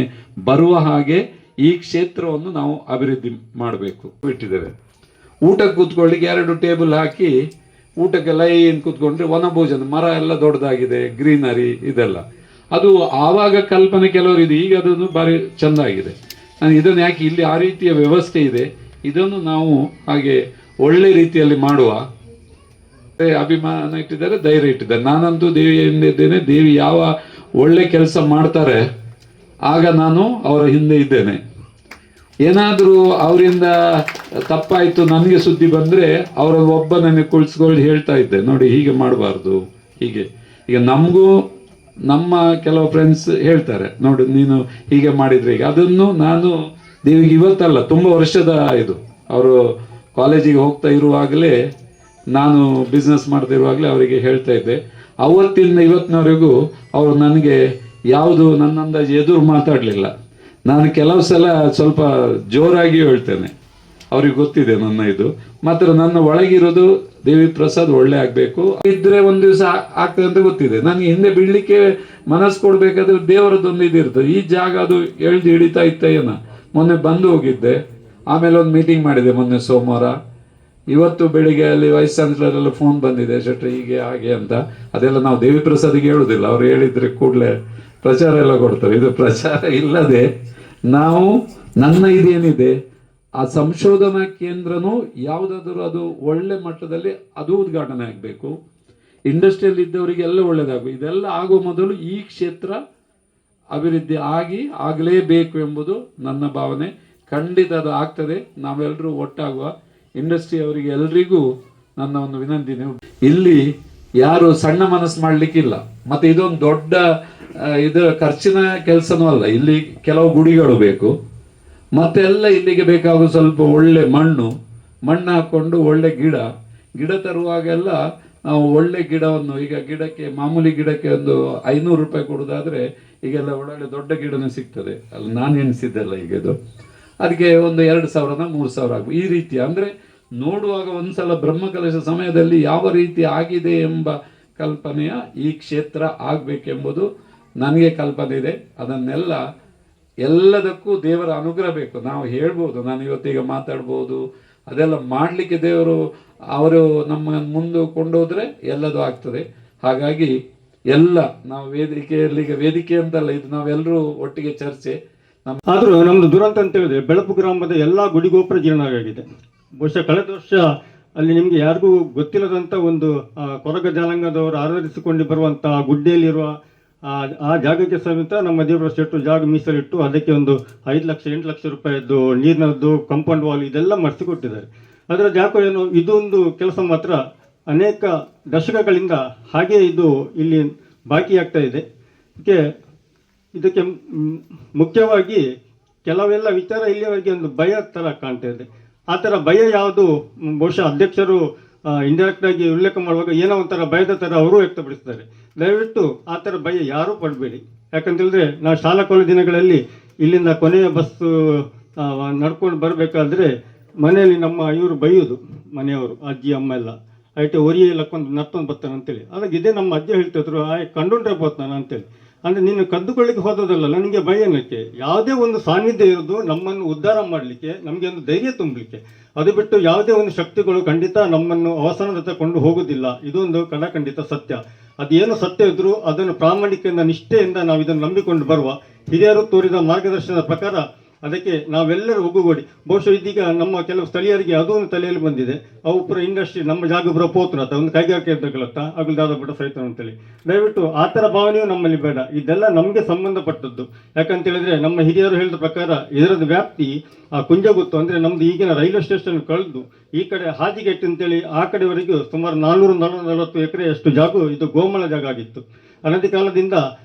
ಬರುವ ಹಾಗೆ ಈ ಕ್ಷೇತ್ರವನ್ನು ನಾವು ಅಭಿವೃದ್ಧಿ ಮಾಡಬೇಕು. ಇಟ್ಟಿದ್ದೇವೆ ಊಟಕ್ಕೆ ಕೂತ್ಕೊಳ್ಳಿಕ್ಕೆ 2 ಟೇಬಲ್ ಹಾಕಿ ಊಟಕ್ಕೆ ಲೈನ್ ಕೂತ್ಕೊಂಡ್ರೆ ವನಭೋಜನ, ಮರ ಎಲ್ಲ ದೊಡ್ಡದಾಗಿದೆ, ಗ್ರೀನರಿ ಇದೆಲ್ಲ. ಅದು ಆವಾಗ ಕಲ್ಪನೆ ಕೆಲವರು ಇದೆ, ಈಗ ಅದನ್ನು ಭಾರಿ ಚೆಂದ ಆಗಿದೆ. ನಾನು ಇದನ್ನು ಯಾಕೆ ಇಲ್ಲಿ ಆ ರೀತಿಯ ವ್ಯವಸ್ಥೆ ಇದೆ, ಇದನ್ನು ನಾವು ಹಾಗೆ ಒಳ್ಳೆ ರೀತಿಯಲ್ಲಿ ಮಾಡುವ ಅಭಿಮಾನ ಇಟ್ಟಿದ್ದಾರೆ, ಧೈರ್ಯ ಇಟ್ಟಿದ್ದಾರೆ. ನಾನಂತೂ ದೇವಿಯಿಂದ ಇದ್ದೇನೆ. ದೇವಿ ಯಾವ ಒಳ್ಳೆ ಕೆಲಸ ಮಾಡ್ತಾರೆ ಆಗ ನಾನು ಅವರ ಹಿಂದೆ ಇದ್ದೇನೆ. ಏನಾದರೂ ಅವರಿಂದ ತಪ್ಪಾಯಿತು ನನಗೆ ಸುದ್ದಿ ಬಂದರೆ ಅವರ ಒಬ್ಬ ನನಗೆ ಕುಳಿಸ್ಕೊಂಡು ಹೇಳ್ತಾ ಇದ್ದೆ, ನೋಡಿ ಹೀಗೆ ಮಾಡಬಾರ್ದು ಹೀಗೆ. ಈಗ ನಮಗೂ ನಮ್ಮ ಕೆಲವು ಫ್ರೆಂಡ್ಸ್ ಹೇಳ್ತಾರೆ, ನೋಡಿ ನೀನು ಹೀಗೆ ಮಾಡಿದ್ರೆ ಈಗ. ಅದನ್ನು ನಾನು ದೇವಿಗೆ ಇವತ್ತಲ್ಲ, ತುಂಬ ವರ್ಷದ ಇದು. ಅವರು ಕಾಲೇಜಿಗೆ ಹೋಗ್ತಾ ಇರುವಾಗಲೇ, ನಾನು ಬಿಸ್ನೆಸ್ ಮಾಡ್ತಿರುವಾಗಲೇ ಅವರಿಗೆ ಹೇಳ್ತಾ ಇದ್ದೆ. ಅವತ್ತಿಂದ ಇವತ್ತಿನವರೆಗೂ ಅವರು ನನಗೆ ಯಾವುದು ನನ್ನ ಅಂದಾಜು ಎದುರು ಮಾತಾಡಲಿಲ್ಲ. ನಾನು ಕೆಲವು ಸಲ ಸ್ವಲ್ಪ ಜೋರಾಗಿ ಹೇಳ್ತೇನೆ, ಅವ್ರಿಗೆ ಗೊತ್ತಿದೆ ನನ್ನ ಇದು. ಮಾತ್ರ ನನ್ನ ಒಳಗಿರೋದು ದೇವಿ ಪ್ರಸಾದ್ ಒಳ್ಳೆ ಆಗಬೇಕು ಇದ್ರೆ ಒಂದು ದಿವಸ ಆಗ್ತದೆ ಅಂತ ಗೊತ್ತಿದೆ. ನನಗೆ ಹಿಂದೆ ಬಿಡಲಿಕ್ಕೆ ಮನಸ್ಸು ಕೊಡಬೇಕಾದ್ರೆ ದೇವರದ್ದೊಂದು ಇದಿರ್ತದೆ. ಈ ಜಾಗ ಅದು ಎಳ್ದು ಹಿಡಿತಾ ಇತ್ತ ಏನೋ. ಮೊನ್ನೆ ಬಂದು ಹೋಗಿದ್ದೆ, ಆಮೇಲೆ ಒಂದು ಮೀಟಿಂಗ್ ಮಾಡಿದೆ ಮೊನ್ನೆ ಸೋಮವಾರ. ಇವತ್ತು ಬೆಳಿಗ್ಗೆ ಅಲ್ಲಿ ವೈಸ್ ಚಾನ್ಸಲರ್ ಎಲ್ಲ ಫೋನ್ ಬಂದಿದೆ, ಶೆಟ್ಟಿ ಹೀಗೆ ಹಾಗೆ ಅಂತ. ಅದೆಲ್ಲ ನಾವು ದೇವಿ ಪ್ರಸಾದಿಗೆ ಹೇಳುವುದಿಲ್ಲ, ಅವ್ರು ಹೇಳಿದರೆ ಕೂಡಲೇ ಪ್ರಚಾರ ಎಲ್ಲ ಕೊಡ್ತಾರೆ. ಇದು ಪ್ರಚಾರ ಇಲ್ಲದೆ ನಾವು ನನ್ನ ಇದೇನಿದೆ ಆ ಸಂಶೋಧನಾ ಕೇಂದ್ರನೂ ಯಾವುದಾದರೂ ಅದು ಒಳ್ಳೆ ಮಟ್ಟದಲ್ಲಿ ಅದು ಉದ್ಘಾಟನೆ ಆಗಬೇಕು. ಇಂಡಸ್ಟ್ರಿಯಲ್ಲಿ ಇದ್ದವರಿಗೆಲ್ಲ ಒಳ್ಳೆಯದಾಗಬೇಕು. ಇದೆಲ್ಲ ಆಗುವ ಮೊದಲು ಈ ಕ್ಷೇತ್ರ ಅಭಿವೃದ್ಧಿ ಆಗಲೇಬೇಕು ಎಂಬುದು ನನ್ನ ಭಾವನೆ. ಖಂಡಿತ ಅದು ಆಗ್ತದೆ. ನಾವೆಲ್ಲರೂ ಒಟ್ಟಾಗುವ. ಇಂಡಸ್ಟ್ರಿ ಅವರಿಗೆ ಎಲ್ರಿಗೂ ನನ್ನ ಒಂದು ವಿನಂತಿ, ಇಲ್ಲಿ ಯಾರು ಸಣ್ಣ ಮನಸ್ಸು ಮಾಡಲಿಕ್ಕಿಲ್ಲ. ಮತ್ತು ಇದೊಂದು ದೊಡ್ಡ ಇದು ಖರ್ಚಿನ ಕೆಲಸನೂ ಅಲ್ಲ. ಇಲ್ಲಿ ಕೆಲವು ಗುಡಿಗಳು ಬೇಕು, ಮತ್ತೆಲ್ಲ ಇಲ್ಲಿಗೆ ಬೇಕಾಗುವ ಸ್ವಲ್ಪ ಒಳ್ಳೆ ಮಣ್ಣು ಹಾಕ್ಕೊಂಡು ಒಳ್ಳೆ ಗಿಡ ತರುವಾಗೆಲ್ಲ ನಾವು ಒಳ್ಳೆ ಗಿಡವನ್ನು, ಈಗ ಗಿಡಕ್ಕೆ ಮಾಮೂಲಿ ಗಿಡಕ್ಕೆ ಒಂದು 500 ರೂಪಾಯಿ ಕೊಡೋದಾದರೆ ಈಗೆಲ್ಲ ಒಳ್ಳೊಳ್ಳೆ ದೊಡ್ಡ ಗಿಡನೂ ಸಿಗ್ತದೆ. ಅಲ್ಲಿ ನಾನು ಎನಿಸಿದ್ದೆಲ್ಲ ಈಗ ಇದು ಅದಕ್ಕೆ ಒಂದು 2,000-3,000 ಆಗಬೇಕು. ಈ ರೀತಿ ಅಂದರೆ ನೋಡುವಾಗ ಒಂದ್ಸಲ ಬ್ರಹ್ಮಕಲಶ ಸಮಯದಲ್ಲಿ ಯಾವ ರೀತಿ ಆಗಿದೆ ಎಂಬ ಕಲ್ಪನೆಯ ಈ ಕ್ಷೇತ್ರ ಆಗಬೇಕೆಂಬುದು ನನಗೆ ಕಲ್ಪನೆ ಇದೆ. ಅದನ್ನೆಲ್ಲ ಎಲ್ಲದಕ್ಕೂ ದೇವರ ಅನುಗ್ರಹ ಬೇಕು. ನಾವು ಹೇಳ್ಬೋದು, ನಾನು ಇವತ್ತೀಗ ಮಾತಾಡ್ಬೋದು, ಅದೆಲ್ಲ ಮಾಡಲಿಕ್ಕೆ ಅವರು ನಮ್ಮ ಮುಂದೆ ಕೊಂಡೋದ್ರೆ ಎಲ್ಲದೂ ಆಗ್ತದೆ. ಹಾಗಾಗಿ ಎಲ್ಲ ನಾವು ವೇದಿಕೆ ಅಂತಲ್ಲ, ಇದು ನಾವೆಲ್ಲರೂ ಒಟ್ಟಿಗೆ ಚರ್ಚೆ. ಆದರೂ ನಮ್ಮದು ದುರಂತ ಅಂತ ಹೇಳಿದ್ರೆ ಬೆಳಪು ಗ್ರಾಮದ ಎಲ್ಲ ಗುಡಿಗೋಪುರ ಜೀರ್ಣವಾಗಿದೆ. ಬಹುಶಃ ಕಳೆದ ವರ್ಷ ಅಲ್ಲಿ ನಿಮಗೆ ಯಾರಿಗೂ ಗೊತ್ತಿಲ್ಲದಂಥ ಒಂದು ಕೊರಗ ಜನಾಂಗದವರು ಆರಾಧಿಸಿಕೊಂಡು ಬರುವಂಥ ಗುಡ್ಡೆಯಲ್ಲಿರುವ ಆ ಜಾಗಕ್ಕೆ ಸಮೇತ ನಮ್ಮ ದೇವರ ಶೆಟ್ಟರು ಜಾಗ ಮೀಸಲಿಟ್ಟು ಅದಕ್ಕೆ ಒಂದು 5 ಲಕ್ಷ 8 ಲಕ್ಷ ರೂಪಾಯಿದ್ದು ನೀರಿನದ್ದು ಕಾಂಪೌಂಡ್ ವಾಲ್ ಇದೆಲ್ಲ ಮಾಡಿಸಿಕೊಟ್ಟಿದ್ದಾರೆ. ಅದರ ಜಾಗ ಏನು, ಇದೊಂದು ಕೆಲಸ ಮಾತ್ರ ಅನೇಕ ದಶಕಗಳಿಂದ ಹಾಗೆ ಇದು ಇಲ್ಲಿ ಬಾಕಿ ಆಗ್ತಾ ಇದೆ. ಇದಕ್ಕೆ ಮುಖ್ಯವಾಗಿ ಕೆಲವೆಲ್ಲ ವಿಚಾರ ಇಲ್ಲಿಯವರೆಗೆ ಒಂದು ಭಯ ಥರ ಕಾಣ್ತಾ ಇದೆ. ಆ ಥರ ಭಯ ಯಾವುದು, ಬಹುಶಃ ಅಧ್ಯಕ್ಷರು ಇಂಡೈರೆಕ್ಟ್ ಆಗಿ ಉಲ್ಲೇಖ ಮಾಡುವಾಗ ಏನೋ ಒಂಥರ ಭಯದ ಥರ ಅವರು ವ್ಯಕ್ತಪಡಿಸ್ತಾರೆ. ದಯವಿಟ್ಟು ಆ ಥರ ಭಯ ಯಾರೂ ಪಡಬೇಡಿ. ಯಾಕಂತೇಳಿದ್ರೆ ನಾವು ಶಾಲಾ ಕಾಲೇಜು ದಿನಗಳಲ್ಲಿ ಇಲ್ಲಿಂದ ಕೊನೆಯ ಬಸ್ಸು ನಡ್ಕೊಂಡು ಬರಬೇಕಾದ್ರೆ ಮನೆಯಲ್ಲಿ ನಮ್ಮ ಇವರು ಬೈಯೋದು, ಮನೆಯವರು ಅಜ್ಜಿ ಅಮ್ಮ ಎಲ್ಲ ಐಟೆ ಒರಿಯೇ ಲಕ್ಕೊಂದು ನತ್ತೊಂದು ಬರ್ತಾನೆ ಅಂತೇಳಿ. ಅದಾಗ ಇದೇ ನಮ್ಮ ಅಜ್ಜಿ ಹೇಳ್ತಿದ್ರು, ಕಂಡುಂಡ್ರೆ ಬೋತಾನ ಅಂತೇಳಿ. ಅಂದರೆ ನೀನು ಕದ್ದುಕೊಳ್ಳಿಕ್ಕೆ ಹೋದದಲ್ಲ, ನನಗೆ ಭಯ ಏನಕ್ಕೆ. ಯಾವುದೇ ಒಂದು ಸಾನ್ನಿಧ್ಯ ಇರೋದು ನಮ್ಮನ್ನು ಉದ್ಧಾರ ಮಾಡಲಿಕ್ಕೆ, ನಮಗೆ ಒಂದು ಧೈರ್ಯ ತುಂಬಲಿಕ್ಕೆ. ಅದು ಬಿಟ್ಟು ಯಾವುದೇ ಒಂದು ಶಕ್ತಿಗಳು ಖಂಡಿತ ನಮ್ಮನ್ನು ಅವಸಾನದತ್ತ ಕೊಂಡು ಹೋಗೋದಿಲ್ಲ. ಇದೊಂದು ಖಂಡಿತ ಸತ್ಯ. ಅದೇನು ಸತ್ಯ ಇದ್ರೂ ಅದನ್ನು ಪ್ರಾಮಾಣಿಕದಿಂದ ನಿಷ್ಠೆಯಿಂದ ನಾವು ಇದನ್ನು ನಂಬಿಕೊಂಡು ಬರುವ ಹಿರಿಯರು ತೋರಿದ ಮಾರ್ಗದರ್ಶನದ ಪ್ರಕಾರ ಅದಕ್ಕೆ ನಾವೆಲ್ಲರೂ ಒಗ್ಗೂಡಿ. ಬಹುಶಃ ಇದೀಗ ನಮ್ಮ ಕೆಲವು ಸ್ಥಳೀಯರಿಗೆ ಅದು ಒಂದು ತಲೆಯಲ್ಲಿ ಬಂದಿದೆ, ಅವು ಪುರ ಇಂಡಸ್ಟ್ರಿ ನಮ್ಮ ಜಾಗ ಬರೋ ಪೋತ್ರತ ಒಂದು ಕೈಗಾರಿಕೆ ಇದ್ದಗಳತ್ತ ಅಗಲ್ದಾದ ಬಿಟ್ಟ ಸಹಿತ ಅಂತೇಳಿ. ದಯವಿಟ್ಟು ಆ ಥರ ಭಾವನೆಯೂ ನಮ್ಮಲ್ಲಿ ಬೇಡ. ಇದೆಲ್ಲ ನಮಗೆ ಸಂಬಂಧಪಟ್ಟದ್ದು. ಯಾಕಂತೇಳಿದ್ರೆ ನಮ್ಮ ಹಿರಿಯರು ಹೇಳಿದ ಪ್ರಕಾರ ಇದರದ್ದು ವ್ಯಾಪ್ತಿ ಕುಂಜಗುತ್ತು, ಅಂದರೆ ನಮ್ಮದು ಈಗಿನ ರೈಲ್ವೆ ಸ್ಟೇಷನ್ ಕಳೆದು ಈ ಕಡೆ ಹಾಜಿಗೆಟ್ ಅಂತೇಳಿ ಆ ಕಡೆವರೆಗೂ ಸುಮಾರು 440 ಎಕರೆಯಷ್ಟು ಜಾಗ ಇದು ಗೋಮಳ ಜಾಗ ಆಗಿತ್ತು. ಅನಂತ ಕಾಲದಿಂದ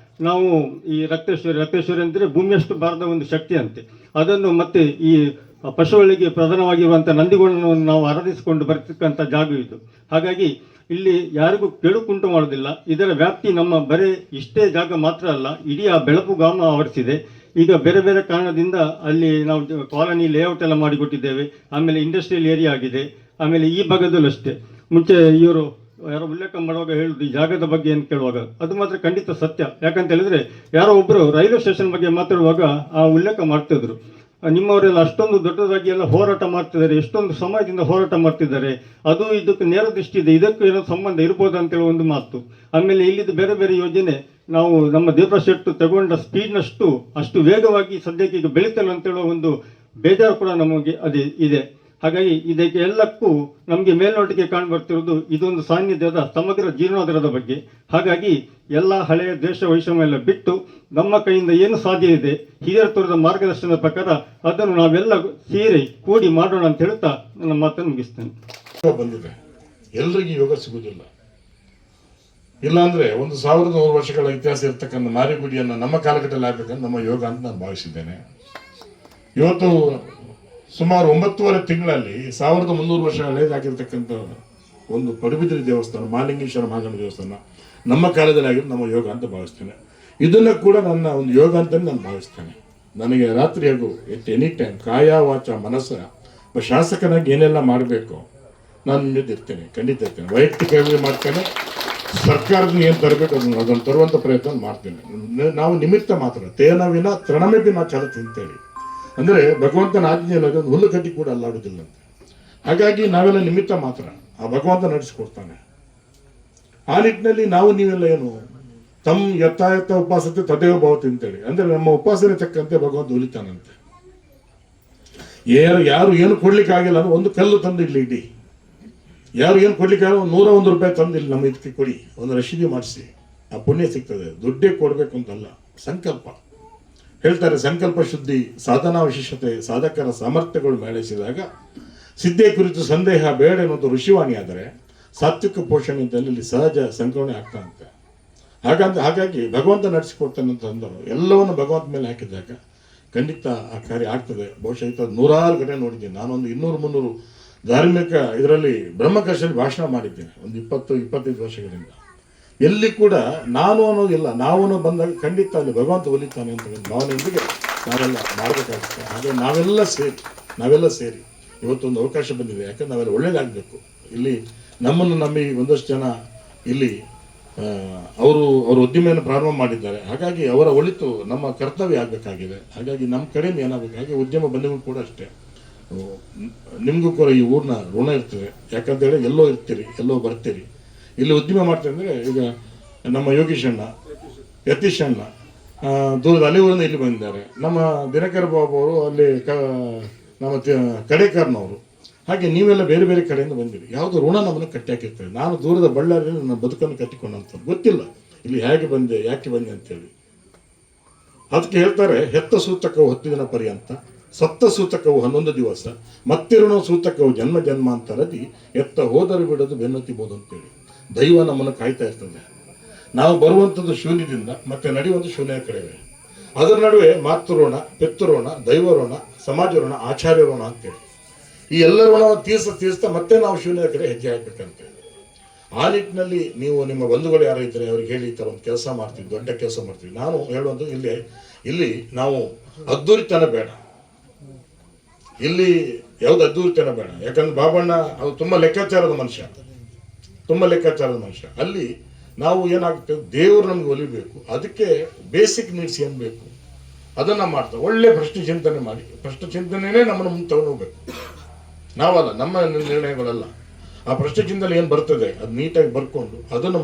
ನಾವು ಈ ರಕ್ತೇಶ್ವರಿ ಅಂದರೆ ಭೂಮಿಯಷ್ಟು ಬಾರದ ಒಂದು ಶಕ್ತಿ ಅಂತೆ. ಅದನ್ನು ಮತ್ತೆ ಈ ಪಶುಗಳಿಗೆ ಪ್ರಧಾನವಾಗಿರುವಂಥ ನಂದಿಗಳನ್ನು ನಾವು ಆರಾಧಿಸಿಕೊಂಡು ಬರ್ತಕ್ಕಂಥ ಜಾಗ ಇದು. ಹಾಗಾಗಿ ಇಲ್ಲಿ ಯಾರಿಗೂ ಕೆಡುಕುಂಟು ಮಾಡೋದಿಲ್ಲ. ಇದರ ವ್ಯಾಪ್ತಿ ನಮ್ಮ ಬರೀ ಇಷ್ಟೇ ಜಾಗ ಮಾತ್ರ ಅಲ್ಲ, ಇಡೀ ಆ ಬೆಳಪು ಗ್ರಾಮ ಆವರಿಸಿದೆ. ಈಗ ಬೇರೆ ಬೇರೆ ಕಾರಣದಿಂದ ಅಲ್ಲಿ ನಾವು ಕಾಲನಿ ಲೇಔಟ್ ಎಲ್ಲ ಮಾಡಿಕೊಟ್ಟಿದ್ದೇವೆ. ಆಮೇಲೆ ಇಂಡಸ್ಟ್ರಿಯಲ್ ಏರಿಯಾ ಆಗಿದೆ. ಆಮೇಲೆ ಈ ಭಾಗದಲ್ಲೂ ಅಷ್ಟೇ. ಮುಂಚೆ ಇವರು ಯಾರೋ ಉಲ್ಲೇಖ ಮಾಡುವಾಗ ಹೇಳುದು ಈ ಜಾಗದ ಬಗ್ಗೆ ಏನು ಕೇಳುವಾಗ ಅದು ಮಾತ್ರ ಖಂಡಿತ ಸತ್ಯ. ಯಾಕಂತ ಹೇಳಿದ್ರೆ ಯಾರೋ ಒಬ್ಬರು ರೈಲ್ವೆ ಸ್ಟೇಷನ್ ಬಗ್ಗೆ ಮಾತಾಡುವಾಗ ಆ ಉಲ್ಲೇಖ ಮಾಡ್ತಿದ್ರು, ನಿಮ್ಮವರೆಲ್ಲ ಅಷ್ಟೊಂದು ದೊಡ್ಡದಾಗಿ ಎಲ್ಲ ಹೋರಾಟ ಮಾಡ್ತಿದ್ದಾರೆ, ಎಷ್ಟೊಂದು ಸಮಯದಿಂದ ಹೋರಾಟ ಮಾಡ್ತಿದ್ದಾರೆ, ಅದು ಇದಕ್ಕೆ ನೇರ ದೃಷ್ಟಿ ಇದೆ, ಇದಕ್ಕೂ ಏನೋ ಸಂಬಂಧ ಇರ್ಬೋದು ಅಂತೇಳಿ ಒಂದು ಮಾತು. ಆಮೇಲೆ ಇಲ್ಲಿದ್ದು ಬೇರೆ ಬೇರೆ ಯೋಜನೆ ನಾವು ನಮ್ಮ ದೇವರ ಶೆಟ್ಟು ತಗೊಂಡ ಸ್ಪೀಡ್ನಷ್ಟು ಅಷ್ಟು ವೇಗವಾಗಿ ಸದ್ಯಕ್ಕೆ ಈಗ ಬೆಳೀತಲ್ಲ ಅಂತೇಳುವ ಒಂದು ಬೇಜಾರು ಕೂಡ ನಮಗೆ ಅದೇ ಇದೆ. ಹಾಗಾಗಿ ಇದಕ್ಕೆ ಎಲ್ಲಕ್ಕೂ ನಮಗೆ ಮೇಲ್ನೋಟಕ್ಕೆ ಕಾಣ್ ಬರ್ತಿರೋದು ಇದೊಂದು ಸಾನ್ನಿಧ್ಯದ ಸಮಗ್ರ ಜೀರ್ಣೋದ್ಧಾರದ ಬಗ್ಗೆ. ಹಾಗಾಗಿ ಎಲ್ಲ ಹಳೆಯ ದ್ವೇಷ ವೈಷಮ್ಯ ಎಲ್ಲ ಬಿಟ್ಟು ನಮ್ಮ ಕೈಯಿಂದ ಏನು ಸಾಧ್ಯ ಇದೆ ಹಿರಿಯರ ತೋರಿದ ಮಾರ್ಗದರ್ಶನದ ಪ್ರಕಾರ ಅದನ್ನು ನಾವೆಲ್ಲ ಸೇರಿ ಕೂಡಿ ಮಾಡೋಣ ಅಂತ ಹೇಳ್ತಾ ನನ್ನ ಮಾತನ್ನು ಮುಗಿಸ್ತೇನೆ. ಬಂದಿದೆ, ಎಲ್ರಿಗೂ ಯೋಗ ಸಿಗುವುದಿಲ್ಲ. ಇಲ್ಲಾಂದ್ರೆ 1100 ವರ್ಷಗಳ ಇತಿಹಾಸ ಇರ್ತಕ್ಕಂಥ ಮಾರಿಗುಡಿಯನ್ನು ನಮ್ಮ ಕಾಲಘಟ್ಟದಲ್ಲಿ ಆಗ್ಬೇಕಂತ ನಮ್ಮ ಯೋಗ ಅಂತ ನಾನು ಭಾವಿಸಿದ್ದೇನೆ. ಇವತ್ತು ಸುಮಾರು 9.5 ತಿಂಗಳಲ್ಲಿ 1300 ವರ್ಷಗಳ ಹಳೆಯದಾಗಿರ್ತಕ್ಕಂಥ ಒಂದು ಪಡುಬಿದ್ರಿ ದೇವಸ್ಥಾನ, ಮಹಾಲಿಂಗೇಶ್ವರ ಮಹಾಗಣ ದೇವಸ್ಥಾನ ನಮ್ಮ ಕಾಲದಲ್ಲಿ ಆಗಿದ್ದು ನಮ್ಮ ಯೋಗ ಅಂತ ಭಾವಿಸ್ತೇನೆ. ಇದನ್ನು ಕೂಡ ನನ್ನ ಒಂದು ಯೋಗ ಅಂತಲೇ ನಾನು ಭಾವಿಸ್ತೇನೆ. ನನಗೆ ರಾತ್ರಿ ಹಾಗೂ ಎನಿ ಟೈಮ್ ಕಾಯ ವಾಚ ಮನಸ್ಸ ಶಾಸಕನಾಗಿ ಏನೆಲ್ಲ ಮಾಡಬೇಕು ನಾನು ನಿಮ್ಮಿರ್ತೇನೆ, ಖಂಡಿತ ಇರ್ತೇನೆ. ವೈಯಕ್ತಿಕವಾಗಿ ಮಾಡ್ತೇನೆ, ಸರ್ಕಾರದ ಏನು ತರಬೇಕು ಅದನ್ನು ತರುವಂಥ ಪ್ರಯತ್ನ ಮಾಡ್ತೇನೆ. ನಾವು ನಿಮಿತ್ತ ಮಾತ್ರ ತೇನವಿನ ತೃಣಮೇಪಿ ನಾ ಚಲತೆ ಅಂತೇಳಿ, ಅಂದರೆ ಭಗವಂತನ ಆಜ್ಞೆ ಅನ್ನೋದು ಒಂದು ಹುಲ್ಲು ಕಟ್ಟಿ ಕೂಡ ಅಲ್ಲಾಡುವುದಿಲ್ಲ ಅಂತ. ಹಾಗಾಗಿ ನಾವೆಲ್ಲ ನಿಮಿತ್ತ ಮಾತ್ರ, ಆ ಭಗವಂತ ನಡೆಸಿಕೊಡ್ತಾನೆ. ಆ ನಿಟ್ಟಿನಲ್ಲಿ ನಾವು ನೀವೆಲ್ಲ ಏನು ತಮ್ಮ ಯಥಾಯಥ ಉಪಾಸತೆ ತದೇವ ಭವತಿ ಅಂತೇಳಿ, ಅಂದರೆ ನಮ್ಮ ಉಪಾಸನೆ ತಕ್ಕಂತೆ ಭಗವಂತ ಉಲಿತಾನಂತೆ. ಯಾರು ಏನು ಕೊಡ್ಲಿಕ್ಕೆ ಆಗಿಲ್ಲ ಅಂದ್ರೆ ಒಂದು ಕಲ್ಲು ತಂದು ಇಲ್ಲಿ ಇಡಿ, ಯಾರು ಏನು ಕೊಡ್ಲಿಕ್ಕೆ ಆಗಲ್ಲ 101 ರೂಪಾಯಿ ತಂದು ಇಲ್ಲಿ ನಮ್ಮ ಇದಕ್ಕೆ ಕೊಡಿ, ಒಂದು ರಶೀದಿ ಮಾಡಿಸಿ, ಆ ಪುಣ್ಯ ಸಿಗ್ತದೆ. ದುಡ್ಡೇ ಕೊಡಬೇಕು ಅಂತಲ್ಲ, ಸಂಕಲ್ಪ ಹೇಳ್ತಾರೆ. ಸಂಕಲ್ಪ ಶುದ್ಧಿ, ಸಾಧನಾ ವಿಶೇಷತೆ, ಸಾಧಕರ ಸಾಮರ್ಥ್ಯಗಳು ಮೇಳೈಸಿದಾಗ ಸಿದ್ಧೆ ಕುರಿತು ಸಂದೇಹ ಬೇಡ ಎನ್ನುವಂಥ ಋಷಿವಾಣಿ. ಆದರೆ ಸಾತ್ವಿಕ ಪೋಷಣೆ ಇದ್ದಲ್ಲಿ ಇಲ್ಲಿ ಸಹಜ ಸಂಕ್ರಮಣೆ ಆಗ್ತಾನಂತೆ. ಹಾಗಾಗಿ ಭಗವಂತ ನಡೆಸಿಕೊಡ್ತಾನಂತಂದು ಎಲ್ಲವನ್ನು ಭಗವಂತ ಮೇಲೆ ಹಾಕಿದಾಗ ಖಂಡಿತ ಆ ಕಾರ್ಯ ಆಗ್ತದೆ. ಬಹುಶಃ ಇಂಥ 100 ಕಡೆ ನೋಡಿದ್ದೀನಿ. ನಾನೊಂದು 200-300 ಧಾರ್ಮಿಕ ಇದರಲ್ಲಿ ಬ್ರಹ್ಮಕರ್ಷಲ್ಲಿ ಭಾಷಣ ಮಾಡಿದ್ದೇನೆ ಒಂದು 20-25 ವರ್ಷಗಳಿಂದ. ಎಲ್ಲಿ ಕೂಡ ನಾನು ಅನ್ನೋದಿಲ್ಲ, ನಾವು ಅನ್ನೋ ಬಂದಾಗ ಖಂಡಿತ ಅಲ್ಲಿ ಭಗವಂತ ಒಲಿತಾನೆ ಅಂತ ಒಂದು ಭಾವನೆಯೊಂದಿಗೆ ನಾವೆಲ್ಲ ಮಾಡಬೇಕಾಗುತ್ತೆ. ಹಾಗೆ ನಾವೆಲ್ಲ ಸೇರಿ ಇವತ್ತೊಂದು ಅವಕಾಶ ಬಂದಿದೆ. ಯಾಕಂದ್ರೆ ನಾವೆಲ್ಲ ಒಳ್ಳೇದಾಗಬೇಕು. ಇಲ್ಲಿ ನಮ್ಮನ್ನು ನಂಬಿ ಒಂದಷ್ಟು ಜನ ಇಲ್ಲಿ ಅವ್ರ ಉದ್ದಿಮೆಯನ್ನು ಪ್ರಾರಂಭ ಮಾಡಿದ್ದಾರೆ. ಹಾಗಾಗಿ ಅವರ ಒಳಿತು ನಮ್ಮ ಕರ್ತವ್ಯ ಆಗಬೇಕಾಗಿದೆ. ಹಾಗಾಗಿ ನಮ್ಮ ಕಡೆಯಿಂದ ಏನಾಗಬೇಕು. ಹಾಗೆ ಉದ್ಯಮ ಬಂಧುಗಳು ಕೂಡ ಅಷ್ಟೇ, ನಿಮಗೂ ಕೂಡ ಈ ಊರಿನ ಋಣ ಇರ್ತದೆ. ಯಾಕಂತೇಳಿ ಎಲ್ಲೋ ಇರ್ತೀರಿ, ಎಲ್ಲೋ ಬರ್ತೀರಿ. ಇಲ್ಲಿ ಉದ್ಯಮ ಮಾಡ್ತೀವಿ ಅಂದರೆ ಈಗ ನಮ್ಮ ಯೋಗೀಶ್ ಅಣ್ಣ, ಯತೀಶ್ ಅಣ್ಣ ದೂರದ ಅಲ್ಲಿವರಿಂದ ಇಲ್ಲಿ ಬಂದಿದ್ದಾರೆ. ನಮ್ಮ ದಿನಕರ ಬಾಬು ಅವರು ಅಲ್ಲಿ ನಮ್ಮ ಕಡೇಕರ್ನವರು. ಹಾಗೆ ನೀವೆಲ್ಲ ಬೇರೆ ಬೇರೆ ಕಡೆಯಿಂದ ಬಂದಿರಿ. ಯಾವುದು ಋಣ ನಮ್ಮನ್ನು ಕಟ್ಟಿ ಹಾಕಿರ್ತೇವೆ. ನಾನು ದೂರದ ಬಳ್ಳಾರಿಯಲ್ಲಿ ನನ್ನ ಬದುಕನ್ನು ಕಟ್ಟಿಕೊಂಡಂತ ಗೊತ್ತಿಲ್ಲ ಇಲ್ಲಿ ಹೇಗೆ ಬಂದೆ, ಯಾಕೆ ಬಂದೆ ಅಂತೇಳಿ. ಅದಕ್ಕೆ ಹೇಳ್ತಾರೆ, ಹೆತ್ತ ಸೂತಕವು 10 ದಿನ ಪರ್ಯಂತ, ಸತ್ತ ಸೂತಕವು 11 ದಿವಸ, ಮತ್ತಿರುಣ ಸೂತಕವು ಜನ್ಮ ಜನ್ಮಾಂತರದಿ, ಎತ್ತ ಹೋದರೆ ಬಿಡೋದು ಬೆನ್ನತ್ತಿಬೋದು ಅಂತೇಳಿ. ದೈವ ನಮ್ಮನ್ನು ಕಾಯ್ತಾ ಇರ್ತದೆ. ನಾವು ಬರುವಂಥದ್ದು ಶೂನ್ಯದಿಂದ ಮತ್ತೆ ನಡೆಯುವಂಥ ಶೂನ್ಯ ಕಡೆವೆ. ಅದರ ನಡುವೆ ಮಾತೃಋಣ, ಪಿತೃಋಣ, ದೈವಋಣ, ಸಮಾಜ ಋಣ, ಆಚಾರ್ಯ ಋಣ ಅಂತೇಳಿ ಈ ಎಲ್ಲ ಋಣವನ್ನು ತೀರಿಸ್ತಾ ಮತ್ತೆ ನಾವು ಶೂನ್ಯದ ಕಡೆ ಹೆಜ್ಜೆ ಹಾಕ್ಬೇಕಂತೇಳಿ. ಆ ನಿಟ್ಟಿನಲ್ಲಿ ನೀವು ನಿಮ್ಮ ಬಂಧುಗಳು ಯಾರು ಇದ್ದರೆ ಅವ್ರಿಗೆ ಹೇಳಿ ಈ ಥರ ಒಂದು ಕೆಲಸ ಮಾಡ್ತೀವಿ, ದೊಡ್ಡ ಕೆಲಸ ಮಾಡ್ತೀವಿ. ನಾನು ಹೇಳುವಂಥದ್ದು ಇಲ್ಲಿ ನಾವು ಅದ್ದೂರಿತನ ಬೇಡ, ಇಲ್ಲಿ ಯಾವ್ದು ಅದ್ದೂರಿತನ ಬೇಡ. ಯಾಕಂದ್ರೆ ಬಾಬಣ್ಣ ಅದು ತುಂಬ ಲೆಕ್ಕಾಚಾರದ ಮನುಷ್ಯ. ಅಲ್ಲಿ ನಾವು ಏನಾಗ್ತೇವೆ, ದೇವರು ನಮ್ಗೆ ಒಲಿಬೇಕು. ಅದಕ್ಕೆ ಬೇಸಿಕ್ ನೀಡ್ಸ್ ಏನು ಬೇಕು ಅದನ್ನು ಮಾಡ್ತಾ ಒಳ್ಳೆ ಪ್ರಶ್ನೆ ಚಿಂತನೆ ಮಾಡಿ, ಪ್ರಶ್ನೆ ಚಿಂತನೆಯೇ ನಮ್ಮನ್ನು ಮುಂದೆ ತಗೊಂಡು ಹೋಗ್ಬೇಕು. ನಾವಲ್ಲ, ನಮ್ಮ ನಿರ್ಣಯಗಳಲ್ಲ. ಆ ಪ್ರಶ್ನೆ ಚಿಂತನೆ ಏನು ಬರ್ತದೆ ಅದು ನೀಟಾಗಿ ಬರ್ಕೊಂಡು ಅದನ್ನು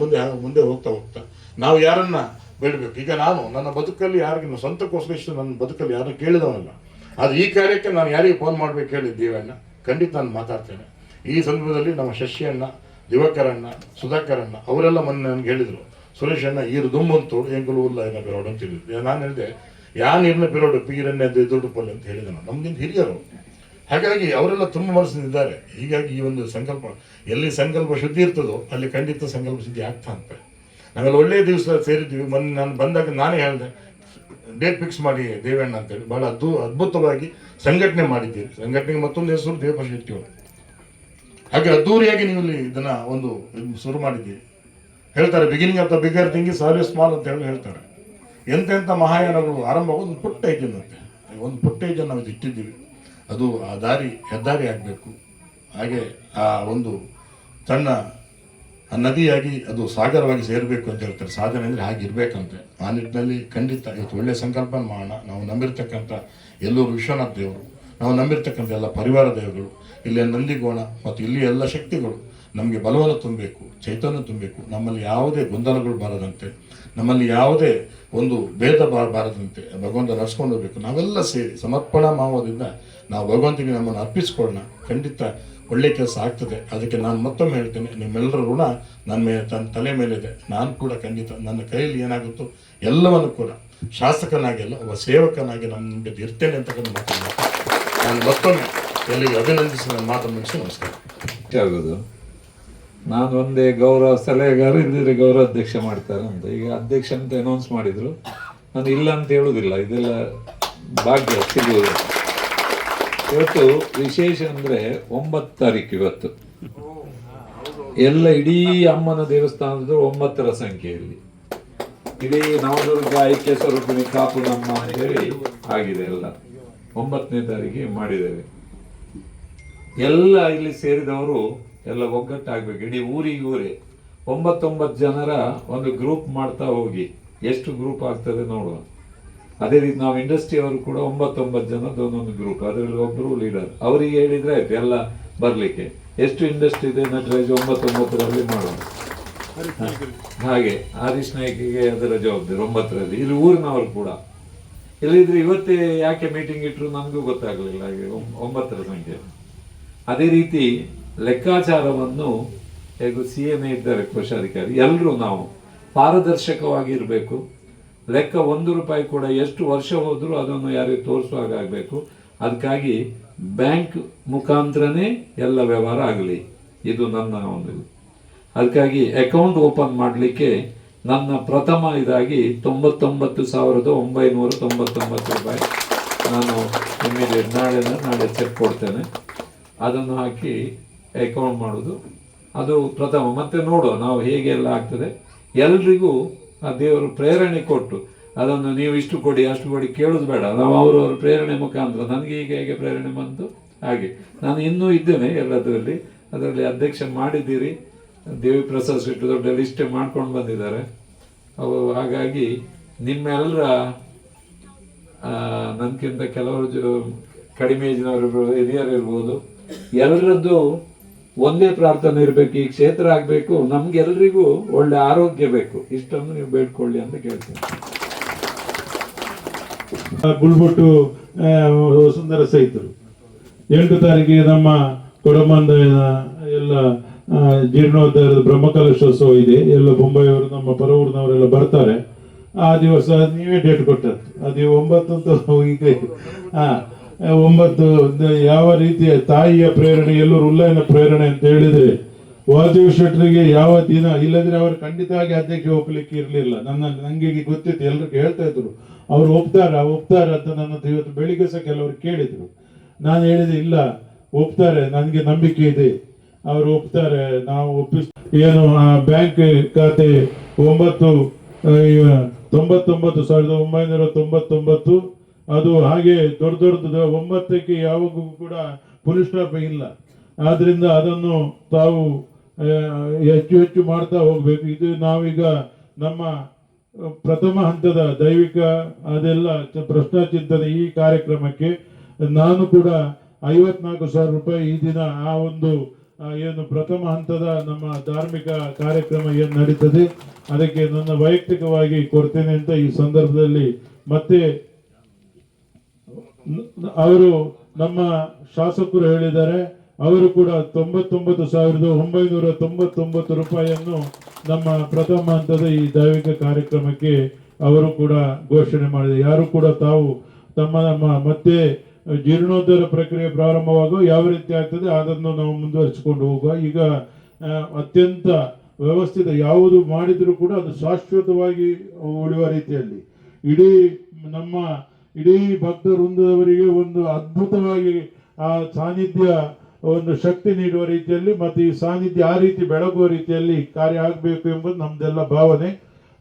ಮುಂದೆ ಹೋಗ್ತಾ ನಾವು ಯಾರನ್ನ ಬೇಡಬೇಕು. ಈಗ ನಾನು ನನ್ನ ಬದುಕಲ್ಲಿ ಯಾರಿಗೆ ಸ್ವಂತಕ್ಕೋಸ್ಕರ ನನ್ನ ಬದುಕಲ್ಲಿ ಯಾರನ್ನು ಕೇಳಿದವನಲ್ಲ. ಅದು ಈ ಕಾರ್ಯಕ್ಕೆ ನಾನು ಯಾರಿಗೆ ಫೋನ್ ಮಾಡ್ಬೇಕು ಹೇಳಿ ದೇವಣ್ಣ ಖಂಡಿತ ನಾನು ಮಾತಾಡ್ತೇನೆ. ಈ ಸಂದರ್ಭದಲ್ಲಿ ನಮ್ಮ ಶಶಿಯಣ್ಣ, ದಿವಾಕರಣ್ಣ, ಸುಧಾಕರಣ್ಣ ಅವರೆಲ್ಲ ಮೊನ್ನೆ ನನಗೆ ಹೇಳಿದರು, ಸುರೇಶ್ ಅಣ್ಣ ಈರು ದುಮ್ಮಂತು ಎಂಕಲು ಉಲ್ಲ ಏನೋ ಪಿರೋಡು ಅಂತ ಹೇಳಿದ್ರು. ನಾನು ಹೇಳಿದೆ, ಯಾನ್ ಇರ್ನ ಪಿರೋಡು ಪೀರನ್ನೇ ದೊಡ್ಡ ಪಲ್ಲೆ ಅಂತ ಹೇಳಿದೆ. ನಾನು ನಮ್ಗಿಂತ ಹಿರಿಯರು. ಹಾಗಾಗಿ ಅವರೆಲ್ಲ ತುಂಬ ಮನಸ್ಸಿನಿದ್ದಾರೆ. ಹೀಗಾಗಿ ಈ ಒಂದು ಸಂಕಲ್ಪ, ಎಲ್ಲಿ ಸಂಕಲ್ಪ ಶುದ್ಧಿ ಇರ್ತದೋ ಅಲ್ಲಿ ಖಂಡಿತ ಸಂಕಲ್ಪ ಶುದ್ಧಿ ಆಗ್ತಾ ಅಂತ. ನಾವೆಲ್ಲ ಒಳ್ಳೆಯ ದಿವಸ ಸೇರಿದ್ದೀವಿ. ಮೊನ್ನೆ ನಾನು ಬಂದಾಗ ನಾನೇ ಹೇಳಿದೆ, ಡೇಟ್ ಫಿಕ್ಸ್ ಮಾಡಿ ದೇವಣ್ಣ ಅಂತೇಳಿ ಭಾಳ ಅದ್ಭುತವಾಗಿ ಸಂಘಟನೆ ಮಾಡಿದ್ದೀರಿ. ಸಂಘಟನೆಗೆ ಮತ್ತೊಂದು ಹೆಸರು ದೇವಪ್ಪ ಶೆಟ್ಟಿ ಅವರು. ಹಾಗೆ ಅದ್ದೂರಿಯಾಗಿ ನೀವು ಇಲ್ಲಿ ಇದನ್ನ ಒಂದು ಶುರು ಮಾಡಿದ್ದೀರಿ. ಹೇಳ್ತಾರೆ, beginning of the bigger thing is always small ಅಂತ ಹೇಳ್ತಾರೆ. ಎಂತೆಂಥ ಮಹಾಯಾನಗಳು ಆರಂಭ ಒಂದು ಪುಟ್ಟ ಹೆಜ್ಜೆನಂತೆ, ಒಂದು ಪುಟ್ಟ ಹೆಜ್ಜೆಯನ್ನು ನಾವು ಇಟ್ಟಿದ್ದೀವಿ. ಅದು ಆ ಹೆದ್ದಾರಿ ಆಗಬೇಕು. ಹಾಗೆ ಆ ಒಂದು ಸಣ್ಣ ನದಿಯಾಗಿ ಅದು ಸಾಗರವಾಗಿ ಸೇರಬೇಕು ಅಂತ ಹೇಳ್ತಾರೆ. ಸಾಧನೆ ಅಂದರೆ ಹಾಗಿರ್ಬೇಕಂತೆ. ಆ ನಿಟ್ಟಿನಲ್ಲಿ ಖಂಡಿತ ಇವತ್ತು ಒಳ್ಳೆಯ ಸಂಕಲ್ಪ ಮಾಡೋಣ. ನಾವು ನಂಬಿರ್ತಕ್ಕಂಥ ಎಲ್ಲರೂ ವಿಶ್ವನಾಥ ದೇವರು, ನಾವು ನಂಬಿರ್ತಕ್ಕಂಥ ಎಲ್ಲ ಪರಿವಾರ ದೇವರುಗಳು, ಇಲ್ಲಿ ನಂದಿಗೋಣ ಮತ್ತು ಇಲ್ಲಿ ಎಲ್ಲ ಶಕ್ತಿಗಳು ನಮಗೆ ಬಲವನ್ನು ತುಂಬಬೇಕು, ಚೈತನ್ಯ ತುಂಬಬೇಕು. ನಮ್ಮಲ್ಲಿ ಯಾವುದೇ ಗೊಂದಲಗಳು ಬಾರದಂತೆ, ನಮ್ಮಲ್ಲಿ ಯಾವುದೇ ಒಂದು ಭೇದ ಬಾರದಂತೆ ಭಗವಂತ ನಡೆಸ್ಕೊಂಡು ಹೋಗ್ಬೇಕು. ನಾವೆಲ್ಲ ಸೇರಿ ಸಮರ್ಪಣಾ ಭಾವದಿಂದ ನಾವು ಭಗವಂತನಿಗೆ ನಮ್ಮನ್ನು ಅರ್ಪಿಸ್ಕೊಳ್ಳೋಣ. ಖಂಡಿತ ಒಳ್ಳೆ ಕೆಲಸ ಆಗ್ತದೆ. ಅದಕ್ಕೆ ನಾನು ಮತ್ತೊಮ್ಮೆ ಹೇಳ್ತೇನೆ, ನಿಮ್ಮೆಲ್ಲರ ಋಣ ನನ್ನ ತಲೆ ಮೇಲಿದೆ. ನಾನು ಕೂಡ ಖಂಡಿತ ನನ್ನ ಕೈಯಲ್ಲಿ ಏನಾಗುತ್ತೋ ಎಲ್ಲವನ್ನು ಕೂಡ ಶಾಸಕನಾಗಿ ಅಲ್ಲ, ಒಬ್ಬ ಸೇವಕನಾಗಿ ನನ್ನ ನಿಮಗೆ ಇರ್ತೇನೆ ಅಂತಕ್ಕಂಥ ಮಾತನ್ನು ನಾನು ಮತ್ತೊಮ್ಮೆ ಎಲ್ಲಿಗೆ ಅಭಿನಂದಿಸಿ ನನ್ನ ಮಾತನ್ನು ಮುಗಿಸಿ ನಮಸ್ಕಾರ. ಆಗೋದು ನಾನು ಒಂದೇ ಗೌರವ ಸಲಹೆಗಾರ ಇದ್ದರೆ ಗೌರವ ಅಧ್ಯಕ್ಷ ಮಾಡ್ತಾರೆ ಅಂತ. ಈಗ ಅಧ್ಯಕ್ಷ ಅಂತ ಅನೌನ್ಸ್ ಮಾಡಿದ್ರು. ನಾನು ಇಲ್ಲ ಅಂತ ಹೇಳುವುದಿಲ್ಲ, ಇದೆಲ್ಲ ಭಾಗ್ಯ ಸಿಗುವುದು. ಇವತ್ತು ವಿಶೇಷ ಅಂದರೆ 9 ತಾರೀಕು. ಇವತ್ತು ಎಲ್ಲ ಇಡೀ ಅಮ್ಮನ ದೇವಸ್ಥಾನದ 9ರ ಸಂಖ್ಯೆಯಲ್ಲಿ ಇಡೀ ನವದುರ್ಗ ಐಕ್ಯ ಸ್ವರೂಪಿಣಿ ಕಾಪು ನಮ್ಮ ಅಂತೇಳಿ ಆಗಿದೆ. ಎಲ್ಲ 9ನೇ ತಾರೀಕಿಗೆ ಮಾಡಿದ್ದೇವೆ. ಎಲ್ಲ ಇಲ್ಲಿ ಸೇರಿದವರು ಎಲ್ಲ ಒಗ್ಗಟ್ಟಾಗಬೇಕು. ಇಡೀ ಊರೇ 9 ಜನರ ಒಂದು ಗ್ರೂಪ್ ಮಾಡ್ತಾ ಹೋಗಿ ಎಷ್ಟು ಗ್ರೂಪ್ ಆಗ್ತದೆ ನೋಡುವ. ಅದೇ ರೀತಿ ನಾವು ಇಂಡಸ್ಟ್ರಿ ಅವರು ಕೂಡ 9 ಜನದ ಒಂದೊಂದು ಗ್ರೂಪ್, ಅದರಲ್ಲಿ ಒಬ್ಬರು ಲೀಡರ್. ಅವರಿಗೆ ಹೇಳಿದ್ರೆ ಆಯ್ತು ಎಲ್ಲ ಬರಲಿಕ್ಕೆ. ಎಷ್ಟು ಇಂಡಸ್ಟ್ರಿ ಇದೆ ನಟರಾಜ್ 9ರಲ್ಲಿ ಮಾಡೋಣ. ಹಾಗೆ ಹರೀಶ್ ನಾಯ್ಕಿಗೆ ಅದರ ಜವಾಬ್ದಾರಿ 9ರಲ್ಲಿ. ಇಲ್ಲಿ ಊರಿನವರು ಕೂಡ ಇಲ್ಲಿದ್ರೆ ಇವತ್ತೇ ಯಾಕೆ ಮೀಟಿಂಗ್ ಇಟ್ಟರು ನನಗೂ ಗೊತ್ತಾಗಲಿಲ್ಲ. ಹಾಗೆ 9ರ ಸಂಖ್ಯೆ. ಅದೇ ರೀತಿ ಲೆಕ್ಕಾಚಾರವನ್ನು ಹೇಗೂ CMA ಇದ್ದಾರೆ ಕೋಶಾಧಿಕಾರಿ, ಎಲ್ಲರೂ ನಾವು ಪಾರದರ್ಶಕವಾಗಿರಬೇಕು. ಲೆಕ್ಕ 1 ರೂಪಾಯಿ ಕೂಡ ಎಷ್ಟು ವರ್ಷ ಹೋದರೂ ಅದನ್ನು ಯಾರಿಗೆ ತೋರಿಸುವಾಗ ಆಗಬೇಕು. ಅದಕ್ಕಾಗಿ ಬ್ಯಾಂಕ್ ಮುಖಾಂತರನೇ ಎಲ್ಲ ವ್ಯವಹಾರ ಆಗಲಿ, ಇದು ನನ್ನ ಒಂದು. ಅದಕ್ಕಾಗಿ ಅಕೌಂಟ್ ಓಪನ್ ಮಾಡಲಿಕ್ಕೆ ನನ್ನ ಪ್ರಥಮ ಇದಾಗಿ 99,999 ರೂಪಾಯಿ ನಾನು ಇಮಿಡಿಯೇಟ್ ನಾಳೆ ಚೆಕ್ ಕೊಡ್ತೇನೆ. ಅದನ್ನು ಹಾಕಿ ಅಕೌಂಟ್ ಮಾಡೋದು ಅದು ಪ್ರಥಮ. ಮತ್ತೆ ನೋಡುವ ನಾವು ಹೇಗೆಲ್ಲ ಆಗ್ತದೆ. ಎಲ್ರಿಗೂ ಆ ದೇವರು ಪ್ರೇರಣೆ ಕೊಟ್ಟು ಅದನ್ನು ನೀವು ಇಷ್ಟು ಕೊಡಿ ಅಷ್ಟು ಕೊಡಿ ಕೇಳೋದು ಬೇಡ. ನಾವು ಅವರವರ ಪ್ರೇರಣೆ ಮುಖಾಂತರ ನನಗೆ ಈಗ ಹೇಗೆ ಪ್ರೇರಣೆ ಬಂತು ಹಾಗೆ ನಾನು ಇನ್ನೂ ಇದ್ದೇನೆ ಎಲ್ಲದರಲ್ಲಿ. ಅದರಲ್ಲಿ ಅಧ್ಯಕ್ಷ ಮಾಡಿದ್ದೀರಿ, ದೇವಿ ಪ್ರಸಾದ್ ಶೆಟ್ಟಿ ದೊಡ್ಡ ಲಿಸ್ಟೇ ಮಾಡ್ಕೊಂಡು ಬಂದಿದ್ದಾರೆ ಅವು. ಹಾಗಾಗಿ ನಿಮ್ಮೆಲ್ಲರ ನನಗಿಂತ ಕೆಲವರು ಕಡಿಮೆ ಏಜಿನವರು ಹಿರಿಯರು ಇರ್ಬೋದು, ಎಲ್ಲರದ್ದು ಒಂದೇ ಪ್ರಾರ್ಥನೆ ಇರಬೇಕು, ಈ ಕ್ಷೇತ್ರ ಆಗಬೇಕು, ನಮ್ಗೆಲ್ರಿಗೂ ಒಳ್ಳೆ ಆರೋಗ್ಯ ಬೇಕು, ಇಷ್ಟನ್ನು ನೀವು ಬೇಡ್ಕೊಳ್ಳಿ ಅಂತ ಕೇಳ್ತೀನಿ. ಗುಲ್ಬುಟ್ಟು ಸುಂದರ ಸೈತರು 8 ತಾರೀಕಿಗೆ ನಮ್ಮ ಕೊಡಮಂದ ಎಲ್ಲ ಜೀರ್ಣೋದ್ಧಾರದ ಬ್ರಹ್ಮಕಲಶೋತ್ಸವ ಇದೆ. ಎಲ್ಲ ಬೊಂಬೈಯವರು ನಮ್ಮ ಪರವೂರಿನವರೆಲ್ಲ ಬರ್ತಾರೆ. ಆ ದಿವಸ ನೀವೇ ಡೇಟ್ ಕೊಟ್ಟದ್ದು, ಅದು 9 ಅಂತ ಈಗ 9 ಯಾವ ರೀತಿಯ ತಾಯಿಯ ಪ್ರೇರಣೆ, ಎಲ್ಲರೂ ಉಲ್ಲಯನ ಪ್ರೇರಣೆ ಅಂತ ಹೇಳಿದ್ರೆ ವಾಸುದೇವ ಶೆಟ್ಟರಿಗೆ ಯಾವ ದಿನ ಇಲ್ಲದ್ರೆ ಅವರು ಖಂಡಿತವಾಗಿ ಅಧ್ಯಕ್ಷ ಒಪ್ಪಲಿಕ್ಕೆ ಇರಲಿಲ್ಲ. ನಂಗೆ ಗೊತ್ತಿತ್ತು, ಎಲ್ರಿಗೂ ಹೇಳ್ತಾ ಇದ್ರು ಅವ್ರು ಒಪ್ತಾರ ಅಂತ ನನ್ನ ಇವತ್ತು ಬೆಳಿಗ್ಗೆ ಸಹ ಕೆಲವರು ಕೇಳಿದ್ರು. ನಾನು ಹೇಳಿದೆ ಇಲ್ಲ, ಒಪ್ತಾರೆ, ನನಗೆ ನಂಬಿಕೆ ಇದೆ, ಅವರು ಒಪ್ತಾರೆ, ನಾವು ಏನು ಆ ಬ್ಯಾಂಕ್ ಖಾತೆ 99,999 ಅದು ಹಾಗೆ ದೊಡ್ಡದು 9ಕ್ಕೆ ಯಾವಾಗೂ ಕೂಡ ಫುಲ್ ಸ್ಟಾಪ್ ಇಲ್ಲ. ಆದ್ರಿಂದ ಅದನ್ನು ತಾವು ಹೆಚ್ಚು ಮಾಡ್ತಾ ಹೋಗ್ಬೇಕು. ಇದು ನಾವೀಗ ನಮ್ಮ ಪ್ರಥಮ ಹಂತದ ದೈವಿಕ ಅದೆಲ್ಲ ಪ್ರಶ್ನಾ ಚಿಂತನೆ ಈ ಕಾರ್ಯಕ್ರಮಕ್ಕೆ ನಾನು ಕೂಡ 54,000 ರೂಪಾಯಿ ಈ ದಿನ ಆ ಒಂದು ಏನು ಪ್ರಥಮ ಹಂತದ ನಮ್ಮ ಧಾರ್ಮಿಕ ಕಾರ್ಯಕ್ರಮ ಏನು ನಡೀತದೆ ಅದಕ್ಕೆ ನನ್ನ ವೈಯಕ್ತಿಕವಾಗಿ ಕೊಡ್ತೇನೆ ಅಂತ ಈ ಸಂದರ್ಭದಲ್ಲಿ. ಮತ್ತೆ ಅವರು ನಮ್ಮ ಶಾಸಕರು ಹೇಳಿದ್ದಾರೆ, ಅವರು ಕೂಡ 99,999 ರೂಪಾಯಿಯನ್ನು ನಮ್ಮ ಪ್ರಥಮ ಹಂತದ ಈ ದೈವಿಕ ಕಾರ್ಯಕ್ರಮಕ್ಕೆ ಅವರು ಕೂಡ ಘೋಷಣೆ ಮಾಡಿದೆ. ಯಾರು ಕೂಡ ತಾವು ನಮ್ಮ ಮತ್ತೆ ಜೀರ್ಣೋದ್ಧಾರ ಪ್ರಕ್ರಿಯೆ ಪ್ರಾರಂಭವಾಗುವ ಯಾವ ರೀತಿ ಆಗ್ತದೆ ಅದನ್ನು ನಾವು ಮುಂದುವರಿಸಿಕೊಂಡು ಹೋಗುವ. ಈಗ ಅತ್ಯಂತ ವ್ಯವಸ್ಥಿತ ಯಾವುದು ಮಾಡಿದರೂ ಕೂಡ ಅದು ಶಾಶ್ವತವಾಗಿ ಉಳಿಯುವ ರೀತಿಯಲ್ಲಿ ಇಡೀ ಭಕ್ತ ವೃಂದದವರಿಗೆ ಒಂದು ಅದ್ಭುತವಾಗಿ ಆ ಸಾನ್ನಿಧ್ಯ ಒಂದು ಶಕ್ತಿ ನೀಡುವ ರೀತಿಯಲ್ಲಿ ಮತ್ತೆ ಈ ಸಾನ್ನಿಧ್ಯ ಆ ರೀತಿ ಬೆಳಗುವ ರೀತಿಯಲ್ಲಿ ಕಾರ್ಯ ಆಗಬೇಕು ಎಂಬುದು ನಮ್ದೆಲ್ಲ ಭಾವನೆ.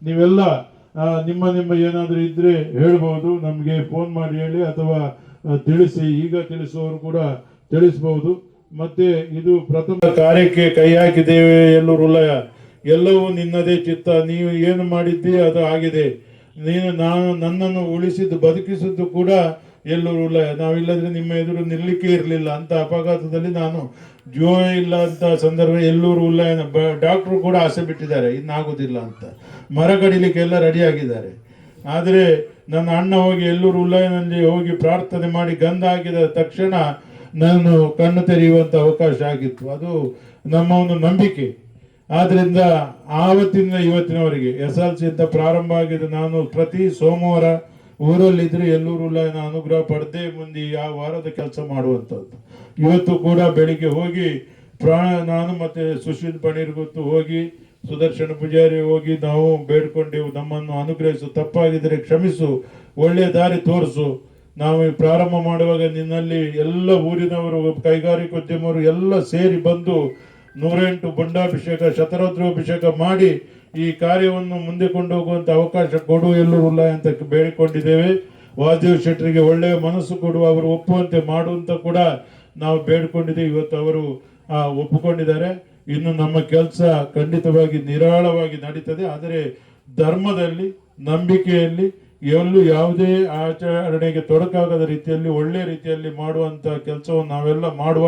ನೀವೆಲ್ಲ ನಿಮ್ಮ ಏನಾದರೂ ಇದ್ರೆ ಹೇಳ್ಬೋದು, ನಮಗೆ ಫೋನ್ ಮಾಡಿ ಹೇಳಿ ಅಥವಾ ತಿಳಿಸಿ, ಈಗ ತಿಳಿಸುವವರು ಕೂಡ ತಿಳಿಸಬಹುದು. ಮತ್ತೆ ಇದು ಪ್ರಥಮ ಕಾರ್ಯಕ್ಕೆ ಕೈ ಹಾಕಿದ್ದೇವೆ ಎಲ್ಲರೂ ಉಲ್ಲಯ, ಎಲ್ಲವೂ ನಿನ್ನದೇ ಚಿತ್ತ, ನೀವು ಏನು ಮಾಡಿದ್ದಿ ಅದು ಆಗಿದೆ, ನಾನು ನನ್ನನ್ನು ಉಳಿಸಿದ್ದು ಬದುಕಿಸಿದ್ದು ಕೂಡ ಎಲ್ಲರೂ ಉಲ್ಲಯ, ನಾವಿಲ್ಲದ್ರೆ ನಿಮ್ಮ ಎದುರು ನಿಲ್ಲಕ್ಕೆ ಇರಲಿಲ್ಲ ಅಂತ ಅಪಘಾತದಲ್ಲಿ ನಾನು ಜೀವ ಇಲ್ಲ ಅಂತ ಸಂದರ್ಭ ಎಲ್ಲರೂ ಉಲ್ಲಯನ ಡಾಕ್ಟ್ರು ಕೂಡ ಆಸೆ ಬಿಟ್ಟಿದ್ದಾರೆ ಇನ್ನಾಗೋದಿಲ್ಲ ಅಂತ, ಮರ ಕಡಿಲಿಕ್ಕೆಲ್ಲ ರೆಡಿ ಆಗಿದ್ದಾರೆ. ಆದರೆ ನನ್ನ ಅಣ್ಣ ಹೋಗಿ ಎಲ್ಲರೂ ಉಲ್ಲಯನಲ್ಲಿ ಹೋಗಿ ಪ್ರಾರ್ಥನೆ ಮಾಡಿ ಗಂಧ ಹಾಕಿದ ತಕ್ಷಣ ನಾನು ಕಣ್ಣು ತೆರೆಯುವಂಥ ಅವಕಾಶ ಆಗಿತ್ತು. ಅದು ನಮ್ಮ ಒಂದು ನಂಬಿಕೆ. ಆದ್ರಿಂದ ಆವತ್ತಿಂದ ಇವತ್ತಿನವರೆಗೆ SLC ಅಂತ ಪ್ರಾರಂಭ ಆಗಿದೆ. ನಾನು ಪ್ರತಿ ಸೋಮವಾರ ಊರಲ್ಲಿದ್ರೆ ಎಲ್ಲರೂ ಉಲ್ಲಯನ ಅನುಗ್ರಹ ಪಡೆದೇ ಮುಂದೆ ಆ ವಾರದ ಕೆಲಸ ಮಾಡುವಂಥದ್ದು. ಇವತ್ತು ಕೂಡ ಬೆಳಿಗ್ಗೆ ಹೋಗಿ ನಾನು ಮತ್ತೆ ಸುಶೀಲ್ ಪಣೀರ್ ಗೊತ್ತು ಹೋಗಿ ಸುದರ್ಶನ ಪೂಜಾರಿ ಹೋಗಿ ನಾವು ಬೇಡ್ಕೊಂಡೆವು, ನಮ್ಮನ್ನು ಅನುಗ್ರಹಿಸು, ತಪ್ಪಾಗಿದ್ರೆ ಕ್ಷಮಿಸು, ಒಳ್ಳೆಯ ದಾರಿ ತೋರಿಸು. ನಾವು ಪ್ರಾರಂಭ ಮಾಡುವಾಗ ನಿನ್ನಲ್ಲಿ ಎಲ್ಲ ಊರಿನವರು ಕೈಗಾರಿಕೋದ್ಯಮರು ಎಲ್ಲ ಸೇರಿ ಬಂದು 108 ಬಂಡಾಭಿಷೇಕ ಶತರುದ್ರಾಭಿಷೇಕ ಮಾಡಿ ಈ ಕಾರ್ಯವನ್ನು ಮುಂದೆ ಕೊಂಡೋಗುವಂತ ಅವಕಾಶ ಕೊಡು ಎಲ್ಲರೂ ಅಂತ ಬೇಡಿಕೊಂಡಿದ್ದೇವೆ. ವಾಸುದೇವ ಶೆಟ್ಟರಿಗೆ ಒಳ್ಳೆಯ ಮನಸ್ಸು ಕೊಡುವ, ಅವರು ಒಪ್ಪುವಂತೆ ಮಾಡುವಂತ ಕೂಡ ನಾವು ಬೇಡಿಕೊಂಡಿದ್ದೇವೆ. ಇವತ್ತು ಅವರು ಒಪ್ಪಿಕೊಂಡಿದ್ದಾರೆ. ಇನ್ನು ನಮ್ಮ ಕೆಲಸ ಖಂಡಿತವಾಗಿ ನಿರಾಳವಾಗಿ ನಡೀತದೆ. ಆದರೆ ಧರ್ಮದಲ್ಲಿ ನಂಬಿಕೆಯಲ್ಲಿ ಎಲ್ಲೂ ಯಾವುದೇ ಆಚರಣೆಗೆ ತೊಡಕಾಗದ ರೀತಿಯಲ್ಲಿ ಒಳ್ಳೆಯ ರೀತಿಯಲ್ಲಿ ಮಾಡುವಂತ ಕೆಲಸವನ್ನು ನಾವೆಲ್ಲ ಮಾಡುವ.